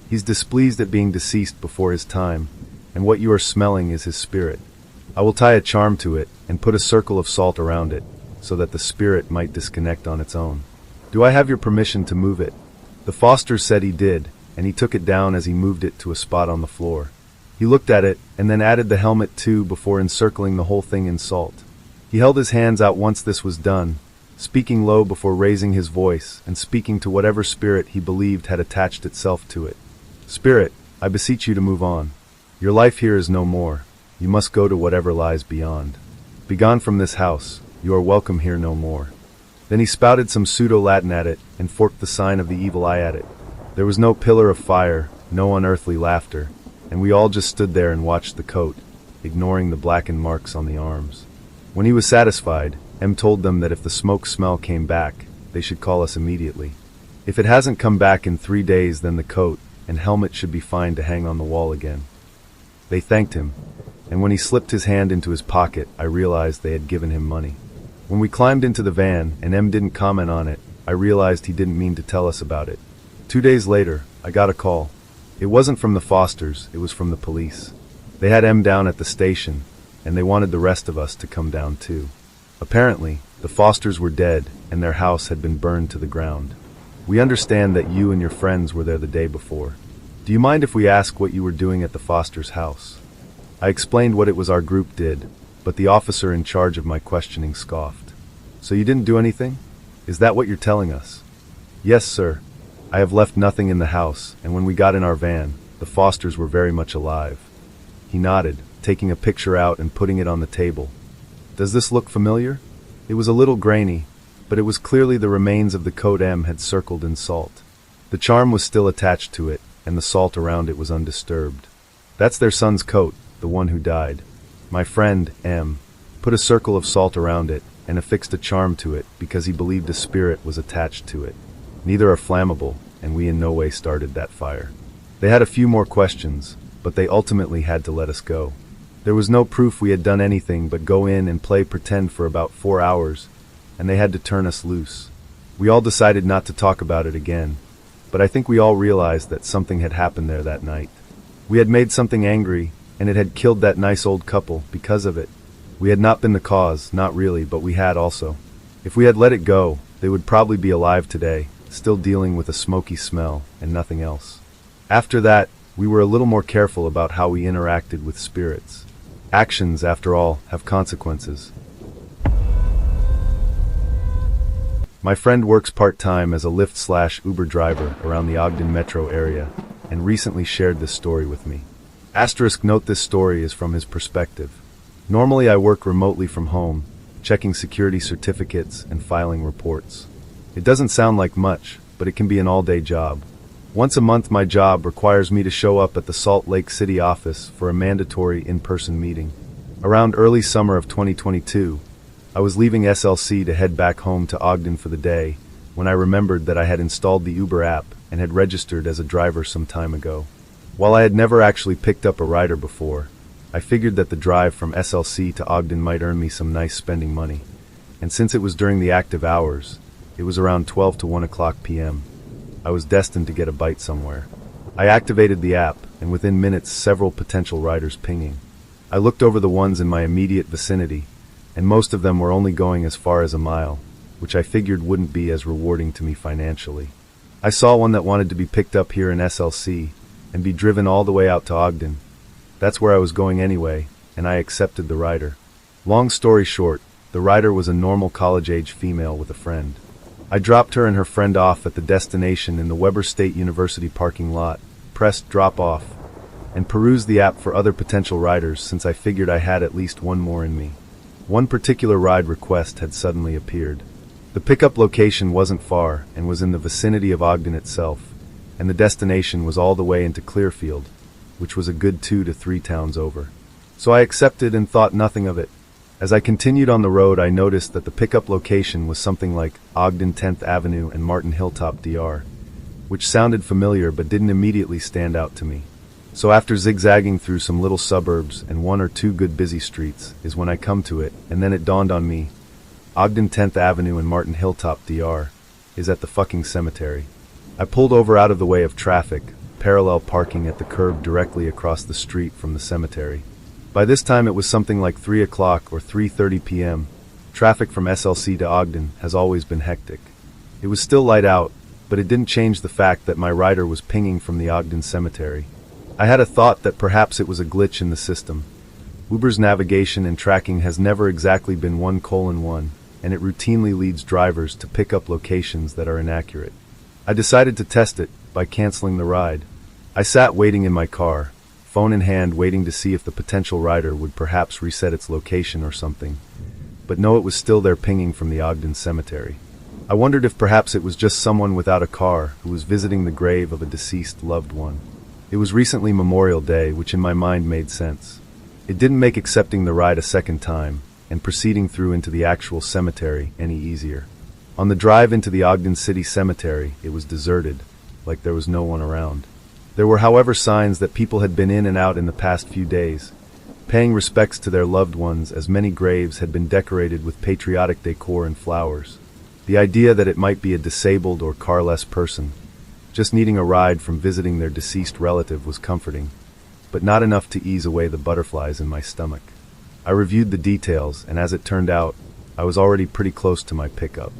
He's displeased at being deceased before his time, and what you are smelling is his spirit. I will tie a charm to it and put a circle of salt around it, so that the spirit might disconnect on its own. Do I have your permission to move it? The Fosters said he did, and he took it down as he moved it to a spot on the floor. He looked at it, and then added the helmet too before encircling the whole thing in salt. He held his hands out once this was done, speaking low before raising his voice and speaking to whatever spirit he believed had attached itself to it. Spirit, I beseech you to move on. Your life here is no more. You must go to whatever lies beyond. Begone from this house. You are welcome here no more. Then he spouted some pseudo-Latin at it and forked the sign of the evil eye at it. There was no pillar of fire, no unearthly laughter, and we all just stood there and watched the coat, ignoring the blackened marks on the arms. When he was satisfied, Em told them that if the smoke smell came back, they should call us immediately. If it hasn't come back in 3 days, then the coat and helmet should be fine to hang on the wall again. They thanked him, and when he slipped his hand into his pocket, I realized they had given him money. When we climbed into the van and Em didn't comment on it, I realized he didn't mean to tell us about it. 2 days later, I got a call. It wasn't from the Fosters, it was from the police. They had Em down at the station, and they wanted the rest of us to come down too. Apparently, the Fosters were dead, and their house had been burned to the ground. We understand that you and your friends were there the day before. Do you mind if we ask what you were doing at the Fosters' house? I explained what it was our group did, but the officer in charge of my questioning scoffed. So you didn't do anything? Is that what you're telling us? Yes, sir. I have left nothing in the house, and when we got in our van, the Fosters were very much alive. He nodded, taking a picture out and putting it on the table. Does this look familiar? It was a little grainy, but it was clearly the remains of the coat Em had circled in salt. The charm was still attached to it, and the salt around it was undisturbed. That's their son's coat, the one who died. My friend, Em, put a circle of salt around it and affixed a charm to it because he believed a spirit was attached to it. Neither are flammable, and we in no way started that fire. They had a few more questions, but they ultimately had to let us go. There was no proof we had done anything but go in and play pretend for about 4 hours, and they had to turn us loose. We all decided not to talk about it again, but I think we all realized that something had happened there that night. We had made something angry, and it had killed that nice old couple because of it. We had not been the cause, not really, but we had also. If we had let it go, they would probably be alive today, still dealing with a smoky smell and nothing else. After that, we were a little more careful about how we interacted with spirits. Actions, after all, have consequences. My friend works part-time as a Lyft/Uber driver around the Ogden metro area and recently shared this story with me. Asterisk note, this story is from his perspective. Normally I work remotely from home, checking security certificates and filing reports. It doesn't sound like much, but it can be an all-day job. Once a month my job requires me to show up at the Salt Lake City office for a mandatory in-person meeting. Around early summer of 2022, I was leaving SLC to head back home to Ogden for the day when I remembered that I had installed the Uber app and had registered as a driver some time ago. While I had never actually picked up a rider before, I figured that the drive from SLC to Ogden might earn me some nice spending money, and since it was during the active hours, it was around 12 to 1 o'clock p.m. I was destined to get a bite somewhere. I activated the app, and within minutes several potential riders pinging. I looked over the ones in my immediate vicinity, and most of them were only going as far as a mile, which I figured wouldn't be as rewarding to me financially. I saw one that wanted to be picked up here in SLC and be driven all the way out to Ogden. That's where I was going anyway, and I accepted the rider. Long story short, the rider was a normal college-age female with a friend. I dropped her and her friend off at the destination in the Weber State University parking lot, pressed drop off, and perused the app for other potential riders since I figured I had at least one more in me. One particular ride request had suddenly appeared. The pickup location wasn't far and was in the vicinity of Ogden itself, and the destination was all the way into Clearfield, which was a good 2 to 3 towns over. So I accepted and thought nothing of it. As I continued on the road, I noticed that the pickup location was something like Ogden 10th Avenue and Martin Hilltop DR, which sounded familiar but didn't immediately stand out to me. So after zigzagging through some little suburbs and 1 or 2 good busy streets is when I come to it, and then it dawned on me, Ogden 10th Avenue and Martin Hilltop DR is at the fucking cemetery. I pulled over out of the way of traffic, parallel parking at the curb directly across the street from the cemetery. By this time it was something like 3 o'clock or 3:30 p.m. Traffic from SLC to Ogden has always been hectic. It was still light out, but it didn't change the fact that my rider was pinging from the Ogden cemetery. I had a thought that perhaps it was a glitch in the system. Uber's navigation and tracking has never exactly been 1:1, and it routinely leads drivers to pick up locations that are inaccurate. I decided to test it by canceling the ride. I sat waiting in my car, phone in hand, waiting to see if the potential rider would perhaps reset its location or something. But no, it was still there pinging from the Ogden cemetery. I wondered if perhaps it was just someone without a car who was visiting the grave of a deceased loved one. It was recently Memorial Day, which in my mind made sense. It didn't make accepting the ride a second time and proceeding through into the actual cemetery any easier. On the drive into the Ogden City Cemetery, it was deserted, like there was no one around. There were, however, signs that people had been in and out in the past few days, paying respects to their loved ones, as many graves had been decorated with patriotic decor and flowers. The idea that it might be a disabled or carless person, just needing a ride from visiting their deceased relative, was comforting, but not enough to ease away the butterflies in my stomach. I reviewed the details, and as it turned out, I was already pretty close to my pickup.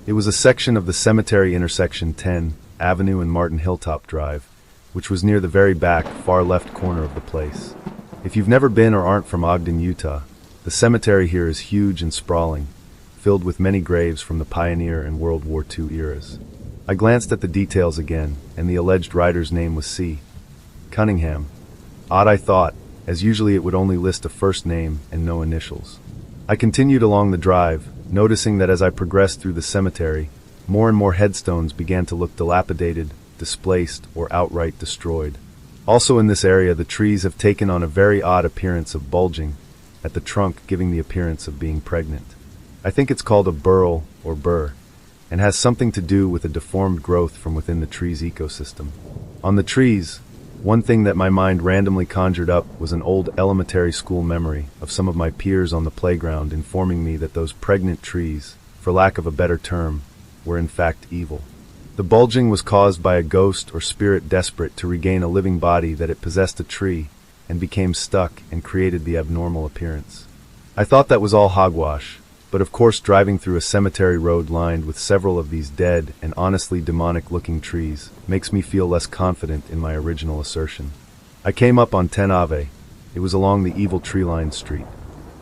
It was a section of the cemetery intersection 10 Avenue and Martin Hilltop Drive, which was near the very back, far left corner of the place. If you've never been or aren't from Ogden, Utah, the cemetery here is huge and sprawling, filled with many graves from the Pioneer and World War II eras. I glanced at the details again, and the alleged rider's name was C. Cunningham. Odd, I thought, as usually it would only list a first name and no initials. I continued along the drive, noticing that as I progressed through the cemetery, more and more headstones began to look dilapidated, displaced, or outright destroyed. Also in this area, the trees have taken on a very odd appearance of bulging at the trunk, giving the appearance of being pregnant. I think it's called a burl or burr, and has something to do with a deformed growth from within the tree's ecosystem. On the trees, one thing that my mind randomly conjured up was an old elementary school memory of some of my peers on the playground informing me that those pregnant trees, for lack of a better term, were in fact evil. The bulging was caused by a ghost or spirit desperate to regain a living body that it possessed a tree and became stuck and created the abnormal appearance. I thought that was all hogwash, but of course driving through a cemetery road lined with several of these dead and honestly demonic-looking trees makes me feel less confident in my original assertion. I came up on 10 Ave. It was along the evil tree-lined street.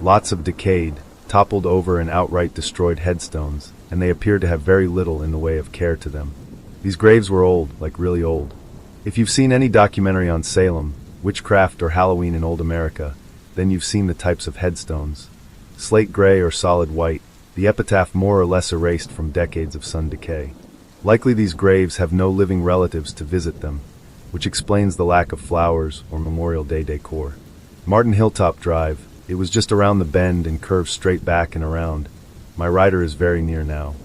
Lots of decayed, toppled over and outright destroyed headstones, and they appeared to have very little in the way of care to them. These graves were old, like really old. If you've seen any documentary on Salem, witchcraft, or Halloween in old America, then you've seen the types of headstones. Slate gray or solid white, the epitaph more or less erased from decades of sun decay. Likely these graves have no living relatives to visit them, which explains the lack of flowers or Memorial Day decor. Martin Hilltop Drive, it was just around the bend and curved straight back and around. My rider is very near now.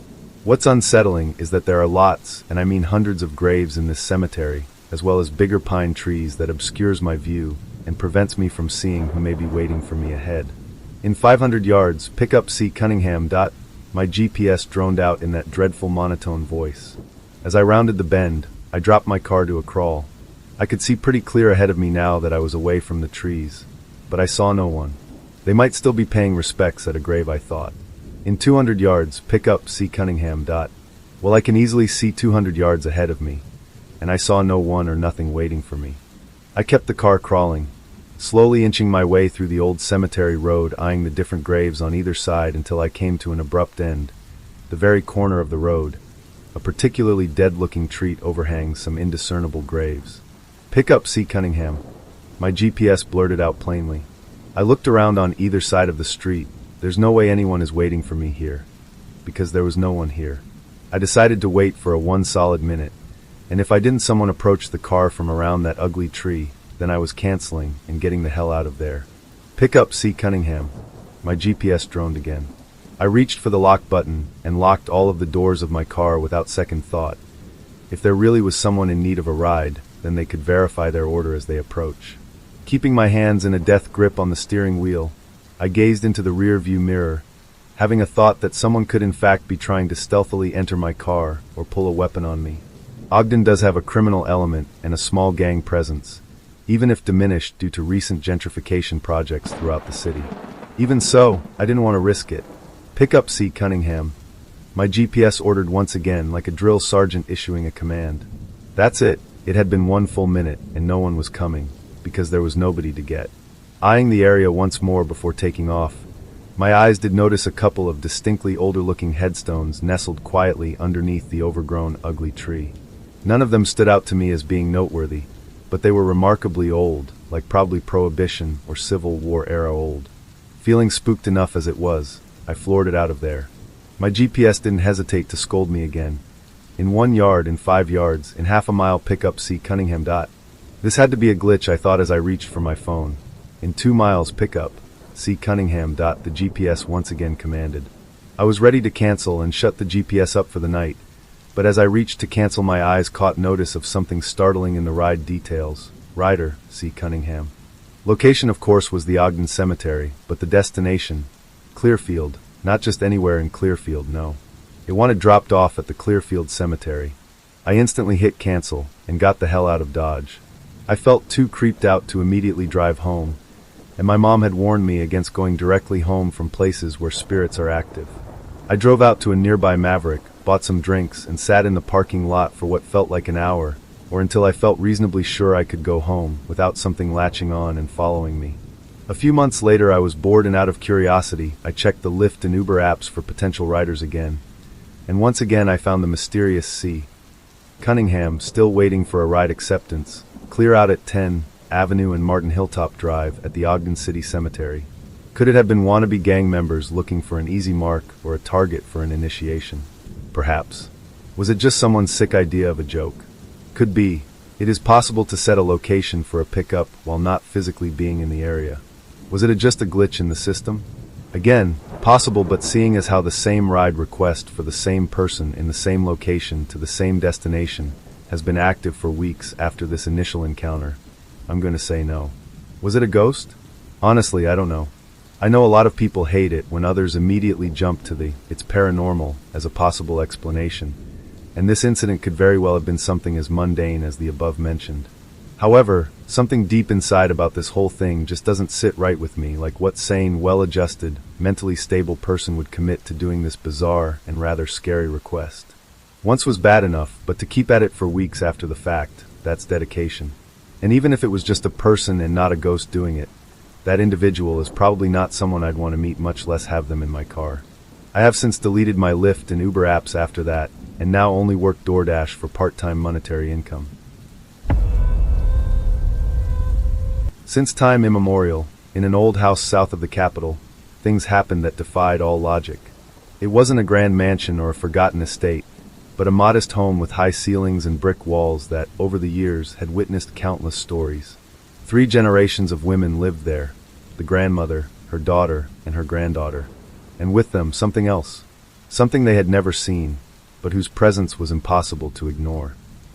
What's unsettling is that there are lots, and I mean hundreds of graves in this cemetery, as well as bigger pine trees that obscures my view and prevents me from seeing who may be waiting for me ahead. In 500 yards, pick up C. Cunningham. My GPS droned out in that dreadful monotone voice. As I rounded the bend, I dropped my car to a crawl. I could see pretty clear ahead of me now that I was away from the trees. but I saw no one. They might still be paying respects at a grave, I thought. In 200 yards, pick up, see Cunningham. Well, I can easily see 200 yards ahead of me, and I saw no one or nothing waiting for me. I kept the car crawling, slowly inching my way through the old cemetery road, eyeing the different graves on either side until I came to an abrupt end, the very corner of the road. A particularly dead-looking treat overhangs some indiscernible graves. Pick up, see Cunningham. My GPS blurted out plainly. I looked around on either side of the street. There's no way anyone is waiting for me here, because there was no one here. I decided to wait for one solid minute, and if I didn't someone approach the car from around that ugly tree, then I was canceling and getting the hell out of there. Pick up, see Cunningham. My GPS droned again. I reached for the lock button and locked all of the doors of my car without second thought. If there really was someone in need of a ride, then they could verify their order as they approach. Keeping my hands in a death grip on the steering wheel, I gazed into the rear view mirror, having a thought that someone could in fact be trying to stealthily enter my car or pull a weapon on me. Ogden does have a criminal element and a small gang presence, even if diminished due to recent gentrification projects throughout the city. Even so, I didn't want to risk it. Pick up, see Cunningham. My GPS ordered once again, like a drill sergeant issuing a command. That's it. It had been 1 full minute, and no one was coming, because there was nobody to get. Eyeing the area once more before taking off, my eyes did notice a couple of distinctly older-looking headstones nestled quietly underneath the overgrown, ugly tree. None of them stood out to me as being noteworthy, but they were remarkably old, like probably Prohibition or Civil War era old. Feeling spooked enough as it was, I floored it out of there. My GPS didn't hesitate to scold me again. In 1 yard, in 5 yards, in half a mile, pick up, see Cunningham. This had to be a glitch, I thought as I reached for my phone. In 2 miles, pick up, see Cunningham. The GPS once again commanded. I was ready to cancel and shut the GPS up for the night, but as I reached to cancel, my eyes caught notice of something startling in the ride details. Rider, see Cunningham. Location, of course, was the Ogden Cemetery, but the destination, Clearfield, not just anywhere in Clearfield, no. It wanted dropped off at the Clearfield Cemetery. I instantly hit cancel and got the hell out of Dodge. I felt too creeped out to immediately drive home, and my mom had warned me against going directly home from places where spirits are active. I drove out to a nearby Maverick, bought some drinks, and sat in the parking lot for what felt like an hour, or until I felt reasonably sure I could go home without something latching on and following me. A few months later, I was bored, and out of curiosity, I checked the Lyft and Uber apps for potential riders again. And once again I found the mysterious C. Cunningham still waiting for a ride acceptance, clear out at 10 Avenue and Martin Hilltop Drive at the Ogden City Cemetery. Could it have been wannabe gang members looking for an easy mark or a target for an initiation? Perhaps. Was it just someone's sick idea of a joke? Could be. It is possible to set a location for a pickup while not physically being in the area. Was it just a glitch in the system? Again, possible, but seeing as how the same ride request for the same person in the same location to the same destination has been active for weeks after this initial encounter, I'm going to say no. Was it a ghost? Honestly, I don't know. I know a lot of people hate it when others immediately jump to it's paranormal as a possible explanation, and this incident could very well have been something as mundane as the above mentioned. However, something deep inside about this whole thing just doesn't sit right with me, like what sane, well-adjusted, mentally stable person would commit to doing this bizarre and rather scary request. Once was bad enough, but to keep at it for weeks after the fact, that's dedication. And even if it was just a person and not a ghost doing it, that individual is probably not someone I'd want to meet, much less have them in my car. I have since deleted my Lyft and Uber apps after that, and now only work DoorDash for part-time monetary income. Since time immemorial, in an old house south of the capital, things happened that defied all logic. It wasn't a grand mansion or a forgotten estate, but a modest home with high ceilings and brick walls that, over the years, had witnessed countless stories. 3 generations of women lived there, the grandmother, her daughter, and her granddaughter, and with them something else, something they had never seen, but whose presence was impossible to ignore.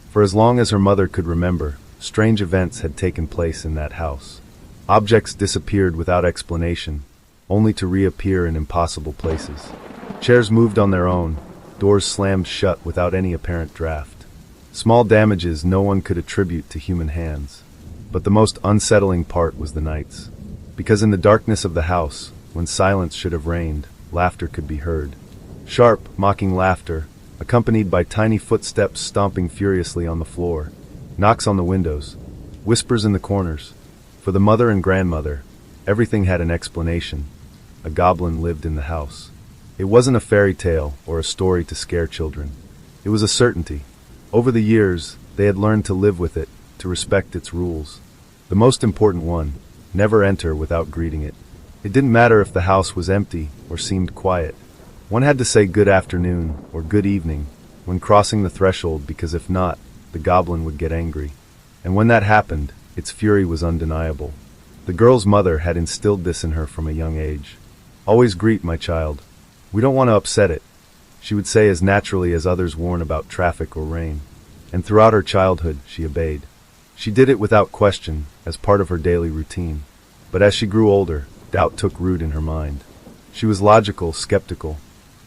For as long as her mother could remember, strange events had taken place in that house. Objects disappeared without explanation, only to reappear in impossible places. Chairs moved on their own, doors slammed shut without any apparent draft. Small damages no one could attribute to human hands. But the most unsettling part was the nights. Because in the darkness of the house, when silence should have reigned, laughter could be heard. Sharp, mocking laughter, accompanied by tiny footsteps stomping furiously on the floor. Knocks on the windows. Whispers in the corners. For the mother and grandmother, everything had an explanation. A goblin lived in the house. It wasn't a fairy tale or a story to scare children. It was a certainty. Over the years, they had learned to live with it, to respect its rules. The most important one, never enter without greeting it. It didn't matter if the house was empty or seemed quiet. One had to say good afternoon or good evening when crossing the threshold, because if not, the goblin would get angry. And when that happened, its fury was undeniable. The girl's mother had instilled this in her from a young age. Always greet, my child. We don't want to upset it, she would say as naturally as others warn about traffic or rain. And throughout her childhood, she obeyed. She did it without question, as part of her daily routine. But as she grew older, doubt took root in her mind. She was logical, skeptical.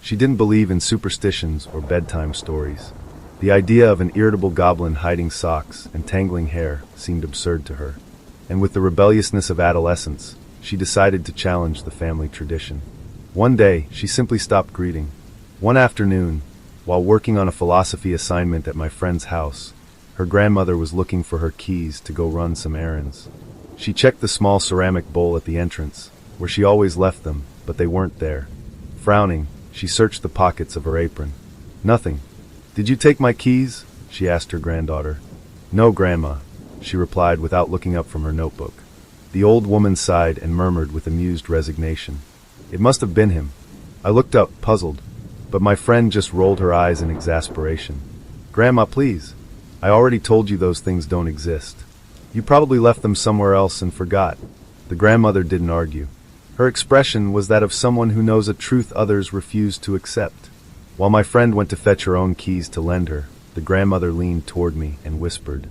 She didn't believe in superstitions or bedtime stories. The idea of an irritable goblin hiding socks and tangling hair seemed absurd to her. And with the rebelliousness of adolescence, she decided to challenge the family tradition. One day, she simply stopped greeting. One afternoon, while working on a philosophy assignment at my friend's house, her grandmother was looking for her keys to go run some errands. She checked the small ceramic bowl at the entrance, where she always left them, but they weren't there. Frowning, she searched the pockets of her apron. Nothing. Did you take my keys? She asked her granddaughter. No, Grandma, she replied without looking up from her notebook. The old woman sighed and murmured with amused resignation. It must have been him. I looked up, puzzled, but my friend just rolled her eyes in exasperation. Grandma, please. I already told you those things don't exist. You probably left them somewhere else and forgot. The grandmother didn't argue. Her expression was that of someone who knows a truth others refuse to accept. While my friend went to fetch her own keys to lend her, the grandmother leaned toward me and whispered,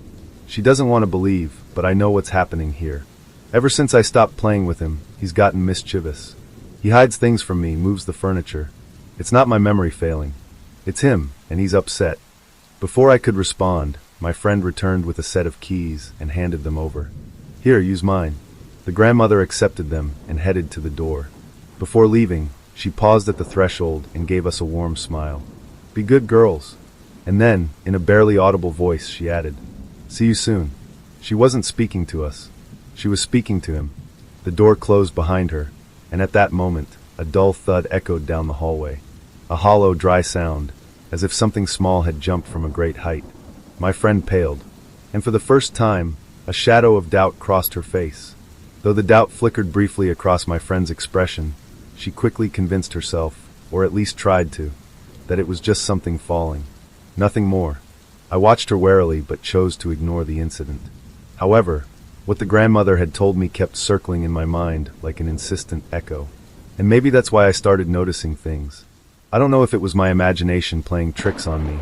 She doesn't want to believe, but I know what's happening here. Ever since I stopped playing with him, he's gotten mischievous. He hides things from me, moves the furniture. It's not my memory failing. It's him, and he's upset. Before I could respond, my friend returned with a set of keys and handed them over. Here, use mine. The grandmother accepted them and headed to the door. Before leaving, she paused at the threshold and gave us a warm smile. Be good girls. And then, in a barely audible voice, she added, See you soon. She wasn't speaking to us. She was speaking to him. The door closed behind her, and at that moment, a dull thud echoed down the hallway. A hollow, dry sound, as if something small had jumped from a great height. My friend paled, and for the first time, a shadow of doubt crossed her face. Though the doubt flickered briefly across my friend's expression, she quickly convinced herself, or at least tried to, that it was just something falling. Nothing more. I watched her warily but chose to ignore the incident. However, what the grandmother had told me kept circling in my mind like an insistent echo. And maybe that's why I started noticing things. I don't know if it was my imagination playing tricks on me,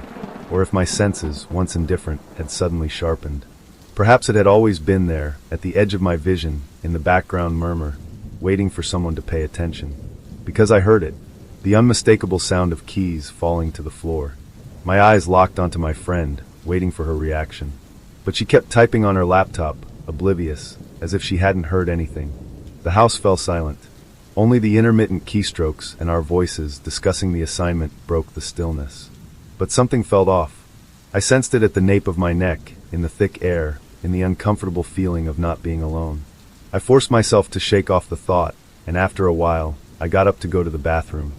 or if my senses, once indifferent, had suddenly sharpened. Perhaps it had always been there, at the edge of my vision, in the background murmur, waiting for someone to pay attention. Because I heard it, the unmistakable sound of keys falling to the floor. My eyes locked onto my friend, waiting for her reaction. But she kept typing on her laptop, oblivious, as if she hadn't heard anything. The house fell silent. Only the intermittent keystrokes and our voices discussing the assignment broke the stillness. But something felt off. I sensed it at the nape of my neck, in the thick air, in the uncomfortable feeling of not being alone. I forced myself to shake off the thought, and after a while, I got up to go to the bathroom.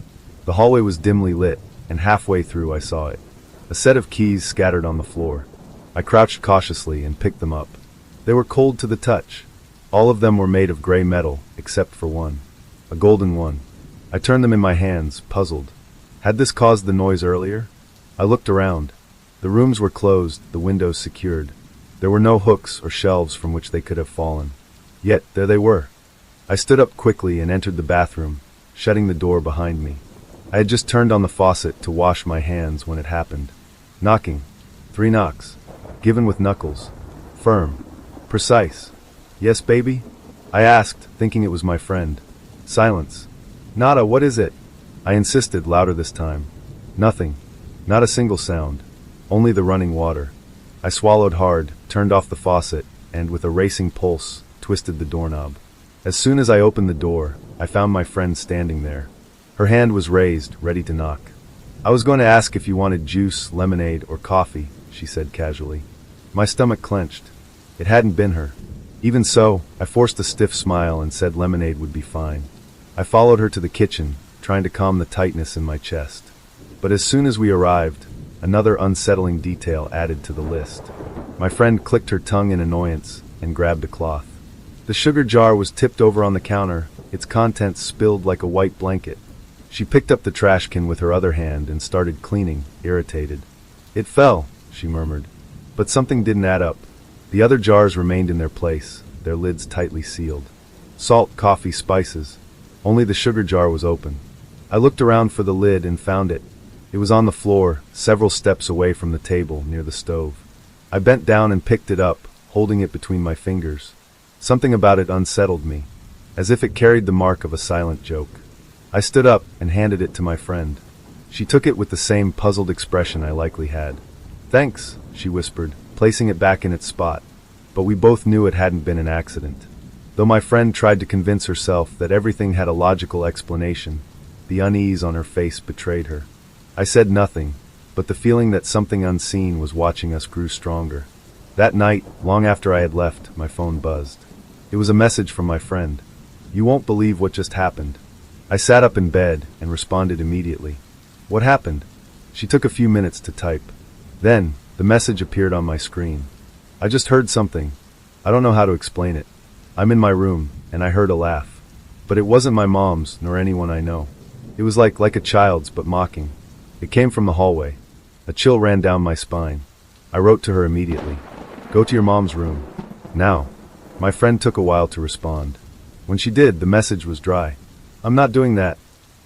The hallway was dimly lit, and halfway through I saw it. A set of keys scattered on the floor. I crouched cautiously and picked them up. They were cold to the touch. All of them were made of gray metal, except for one. A golden one. I turned them in my hands, puzzled. Had this caused the noise earlier? I looked around. The rooms were closed, the windows secured. There were no hooks or shelves from which they could have fallen. Yet, there they were. I stood up quickly and entered the bathroom, shutting the door behind me. I had just turned on the faucet to wash my hands when it happened. Knocking. 3 knocks. Given with knuckles. Firm. Precise. Yes, baby? I asked, thinking it was my friend. Silence. Nada, what is it? I insisted, louder this time. Nothing. Not a single sound. Only the running water. I swallowed hard, turned off the faucet, and with a racing pulse, twisted the doorknob. As soon as I opened the door, I found my friend standing there. Her hand was raised, ready to knock. "I was going to ask if you wanted juice, lemonade, or coffee," she said casually. My stomach clenched. It hadn't been her. Even so, I forced a stiff smile and said lemonade would be fine. I followed her to the kitchen, trying to calm the tightness in my chest. But as soon as we arrived, another unsettling detail added to the list. My friend clicked her tongue in annoyance and grabbed a cloth. The sugar jar was tipped over on the counter, its contents spilled like a white blanket. She picked up the trash can with her other hand and started cleaning, irritated. "It fell," she murmured. But something didn't add up. The other jars remained in their place, their lids tightly sealed. Salt, coffee, spices. Only the sugar jar was open. I looked around for the lid and found it. It was on the floor, several steps away from the table, near the stove. I bent down and picked it up, holding it between my fingers. Something about it unsettled me, as if it carried the mark of a silent joke. I stood up and handed it to my friend. She took it with the same puzzled expression I likely had. "Thanks," she whispered, placing it back in its spot. But we both knew it hadn't been an accident. Though my friend tried to convince herself that everything had a logical explanation, the unease on her face betrayed her. I said nothing, but the feeling that something unseen was watching us grew stronger. That night, long after I had left, my phone buzzed. It was a message from my friend. "You won't believe what just happened." I sat up in bed and responded immediately. "What happened?" She took a few minutes to type. Then, the message appeared on my screen. "I just heard something. I don't know how to explain it. I'm in my room, and I heard a laugh. But it wasn't my mom's, nor anyone I know. It was like a child's, but mocking. It came from the hallway." A chill ran down my spine. I wrote to her immediately. "Go to your mom's room. Now." My friend took a while to respond. When she did, the message was dry. "I'm not doing that.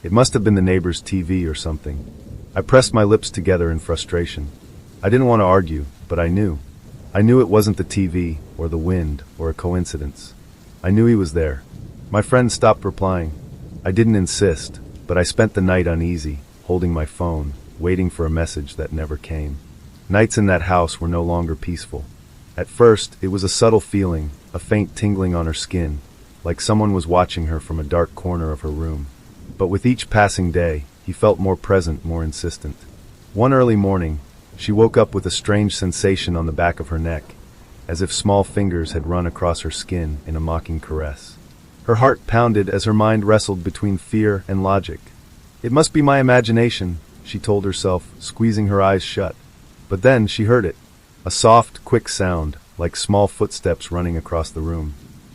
It must have been the neighbor's TV or something." I pressed my lips together in frustration. I didn't want to argue, but I knew. I knew it wasn't the TV, or the wind, or a coincidence. I knew he was there. My friend stopped replying. I didn't insist, but I spent the night uneasy, holding my phone, waiting for a message that never came. Nights in that house were no longer peaceful. At first, it was a subtle feeling, a faint tingling on her skin, like someone was watching her from a dark corner of her room. But with each passing day, he felt more present, more insistent. One early morning, she woke up with a strange sensation on the back of her neck, as if small fingers had run across her skin in a mocking caress. Her heart pounded as her mind wrestled between fear and logic. "It must be my imagination," she told herself, squeezing her eyes shut. But then she heard it. A soft, quick sound, like small footsteps running across the room.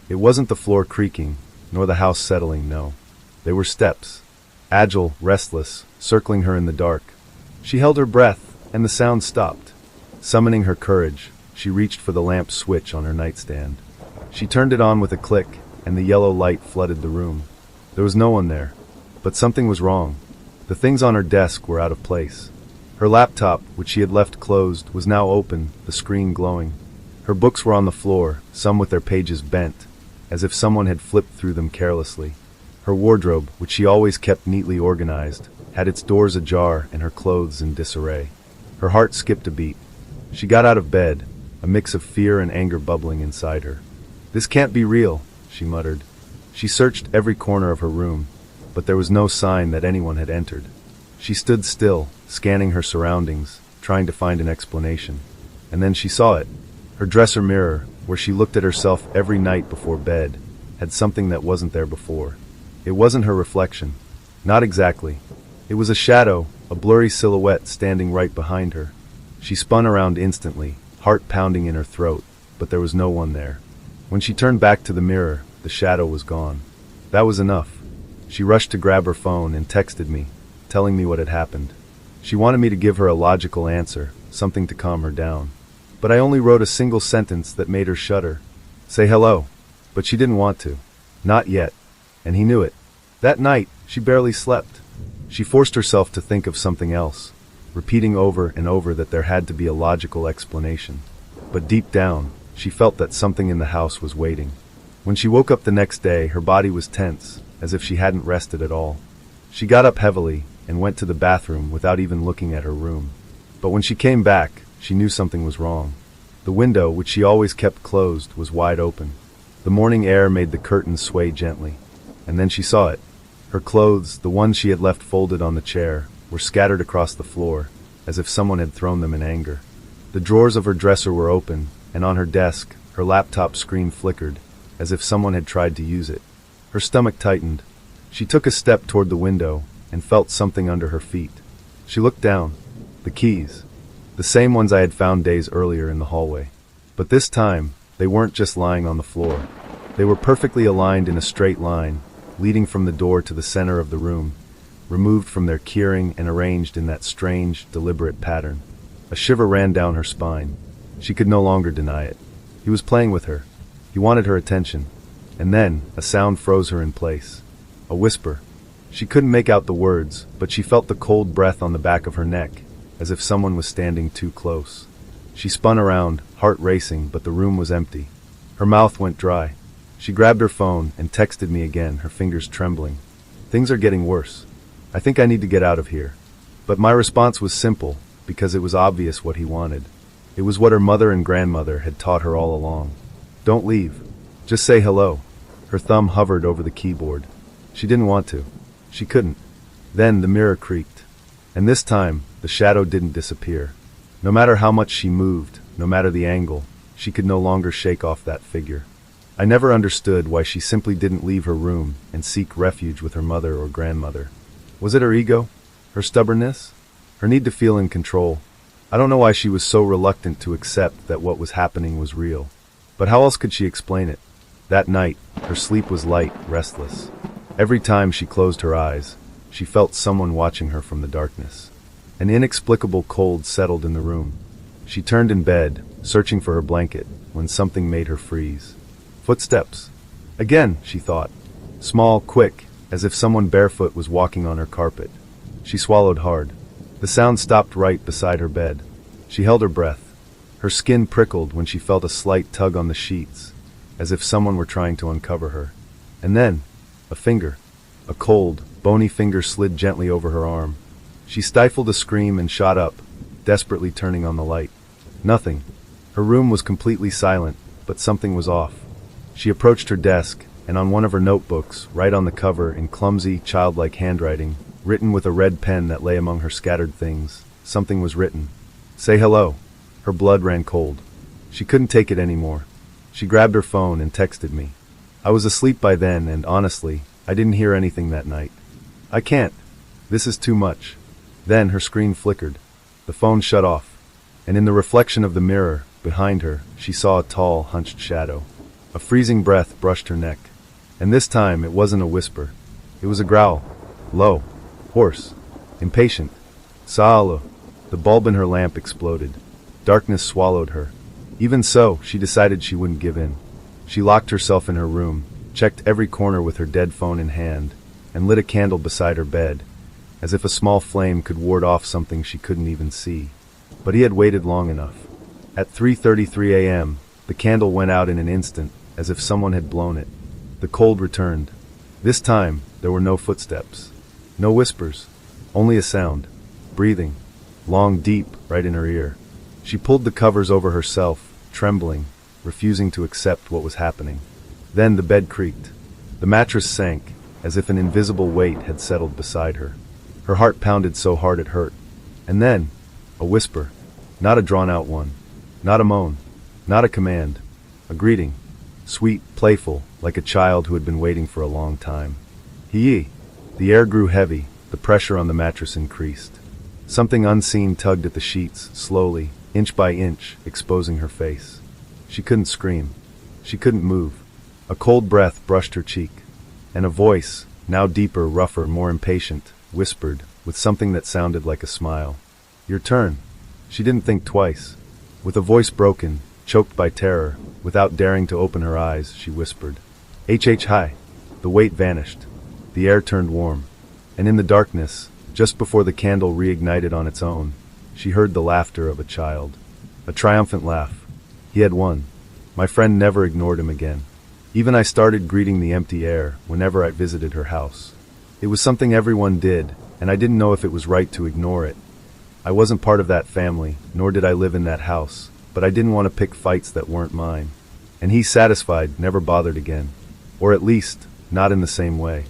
It wasn't the floor creaking, nor the house settling, no. They were steps, agile, restless, circling her in the dark. She held her breath, and the sound stopped. Summoning her courage, she reached for the lamp switch on her nightstand. She turned it on with a click, and the yellow light flooded the room. There was no one there, but something was wrong. The things on her desk were out of place. Her laptop, which she had left closed, was now open, the screen glowing. Her books were on the floor, some with their pages bent, as if someone had flipped through them carelessly. Her wardrobe, which she always kept neatly organized, had its doors ajar and her clothes in disarray. Her heart skipped a beat. She got out of bed, a mix of fear and anger bubbling inside her. "This can't be real," she muttered. She searched every corner of her room, but there was no sign that anyone had entered. She stood still, scanning her surroundings, trying to find an explanation. And then she saw it. Her dresser mirror, where she looked at herself every night before bed, had something that wasn't there before. It wasn't her reflection. Not exactly. It was a shadow, a blurry silhouette standing right behind her. She spun around instantly, heart pounding in her throat, but there was no one there. When she turned back to the mirror, the shadow was gone. That was enough. She rushed to grab her phone and texted me, telling me what had happened. She wanted me to give her a logical answer, something to calm her down. But I only wrote a single sentence that made her shudder. Say hello. But she didn't want to. Not yet. And he knew it. That night, she barely slept. She forced herself to think of something else, repeating over and over that there had to be a logical explanation. But deep down, she felt that something in the house was waiting. When she woke up the next day, her body was tense, as if she hadn't rested at all. She got up heavily and went to the bathroom without even looking at her room. But when she came back, she knew something was wrong. The window, which she always kept closed, was wide open. The morning air made the curtains sway gently. And then she saw it. Her clothes, the ones she had left folded on the chair, were scattered across the floor, as if someone had thrown them in anger. The drawers of her dresser were open, and on her desk, her laptop screen flickered, as if someone had tried to use it. Her stomach tightened. She took a step toward the window, and felt something under her feet. She looked down. The keys. The same ones I had found days earlier in the hallway. But this time, they weren't just lying on the floor. They were perfectly aligned in a straight line, leading from the door to the center of the room, removed from their keyring and arranged in that strange, deliberate pattern. A shiver ran down her spine. She could no longer deny it. He was playing with her. He wanted her attention. And then, a sound froze her in place. A whisper. She couldn't make out the words, but she felt the cold breath on the back of her neck, as if someone was standing too close. She spun around, heart racing, but the room was empty. Her mouth went dry. She grabbed her phone and texted me again, her fingers trembling. Things are getting worse. I think I need to get out of here. But my response was simple, because it was obvious what he wanted. It was what her mother and grandmother had taught her all along. Don't leave. Just say hello. Her thumb hovered over the keyboard. She didn't want to. She couldn't. Then the mirror creaked. And this time, the shadow didn't disappear. No matter how much she moved, no matter the angle, she could no longer shake off that figure. I never understood why she simply didn't leave her room and seek refuge with her mother or grandmother. Was it her ego? Her stubbornness? Her need to feel in control? I don't know why she was so reluctant to accept that what was happening was real. But how else could she explain it? That night, her sleep was light, restless. Every time she closed her eyes, she felt someone watching her from the darkness. An inexplicable cold settled in the room. She turned in bed, searching for her blanket, when something made her freeze. Footsteps. Again, she thought. Small, quick, as if someone barefoot was walking on her carpet. She swallowed hard. The sound stopped right beside her bed. She held her breath. Her skin prickled when she felt a slight tug on the sheets, as if someone were trying to uncover her. And then, a finger. A cold, bony finger slid gently over her arm. She stifled a scream and shot up, desperately turning on the light. Nothing. Her room was completely silent, but something was off. She approached her desk, and on one of her notebooks, right on the cover in clumsy, childlike handwriting, written with a red pen that lay among her scattered things, something was written. Say hello. Her blood ran cold. She couldn't take it anymore. She grabbed her phone and texted me. I was asleep by then, and honestly, I didn't hear anything that night. I can't. This is too much. Then her screen flickered. The phone shut off. And in the reflection of the mirror, behind her, she saw a tall, hunched shadow. A freezing breath brushed her neck. And this time, it wasn't a whisper. It was a growl. Low. Hoarse. Impatient. Saalo. The bulb in her lamp exploded. Darkness swallowed her. Even so, she decided she wouldn't give in. She locked herself in her room, checked every corner with her dead phone in hand, and lit a candle beside her bed, as if a small flame could ward off something she couldn't even see. But he had waited long enough. At 3:33 a.m., the candle went out in an instant, as if someone had blown it. The cold returned. This time, there were no footsteps. No whispers. Only a sound. Breathing. Long, deep, right in her ear. She pulled the covers over herself, trembling, refusing to accept what was happening. Then the bed creaked. The mattress sank, as if an invisible weight had settled beside her. Her heart pounded so hard it hurt. And then, a whisper. Not a drawn-out one. Not a moan. Not a command. A greeting. Sweet, playful, like a child who had been waiting for a long time. Hee. The air grew heavy, the pressure on the mattress increased. Something unseen tugged at the sheets, slowly, inch by inch, exposing her face. She couldn't scream. She couldn't move. A cold breath brushed her cheek. And a voice, now deeper, rougher, more impatient, whispered, with something that sounded like a smile. Your turn. She didn't think twice. With a voice broken, choked by terror, without daring to open her eyes, she whispered. Hi. The weight vanished. The air turned warm. And in the darkness, just before the candle reignited on its own, she heard the laughter of a child. A triumphant laugh. He had won. My friend never ignored him again. Even I started greeting the empty air whenever I visited her house. It was something everyone did, and I didn't know if it was right to ignore it. I wasn't part of that family, nor did I live in that house, but I didn't want to pick fights that weren't mine. And he's satisfied, never bothered again. Or at least, not in the same way.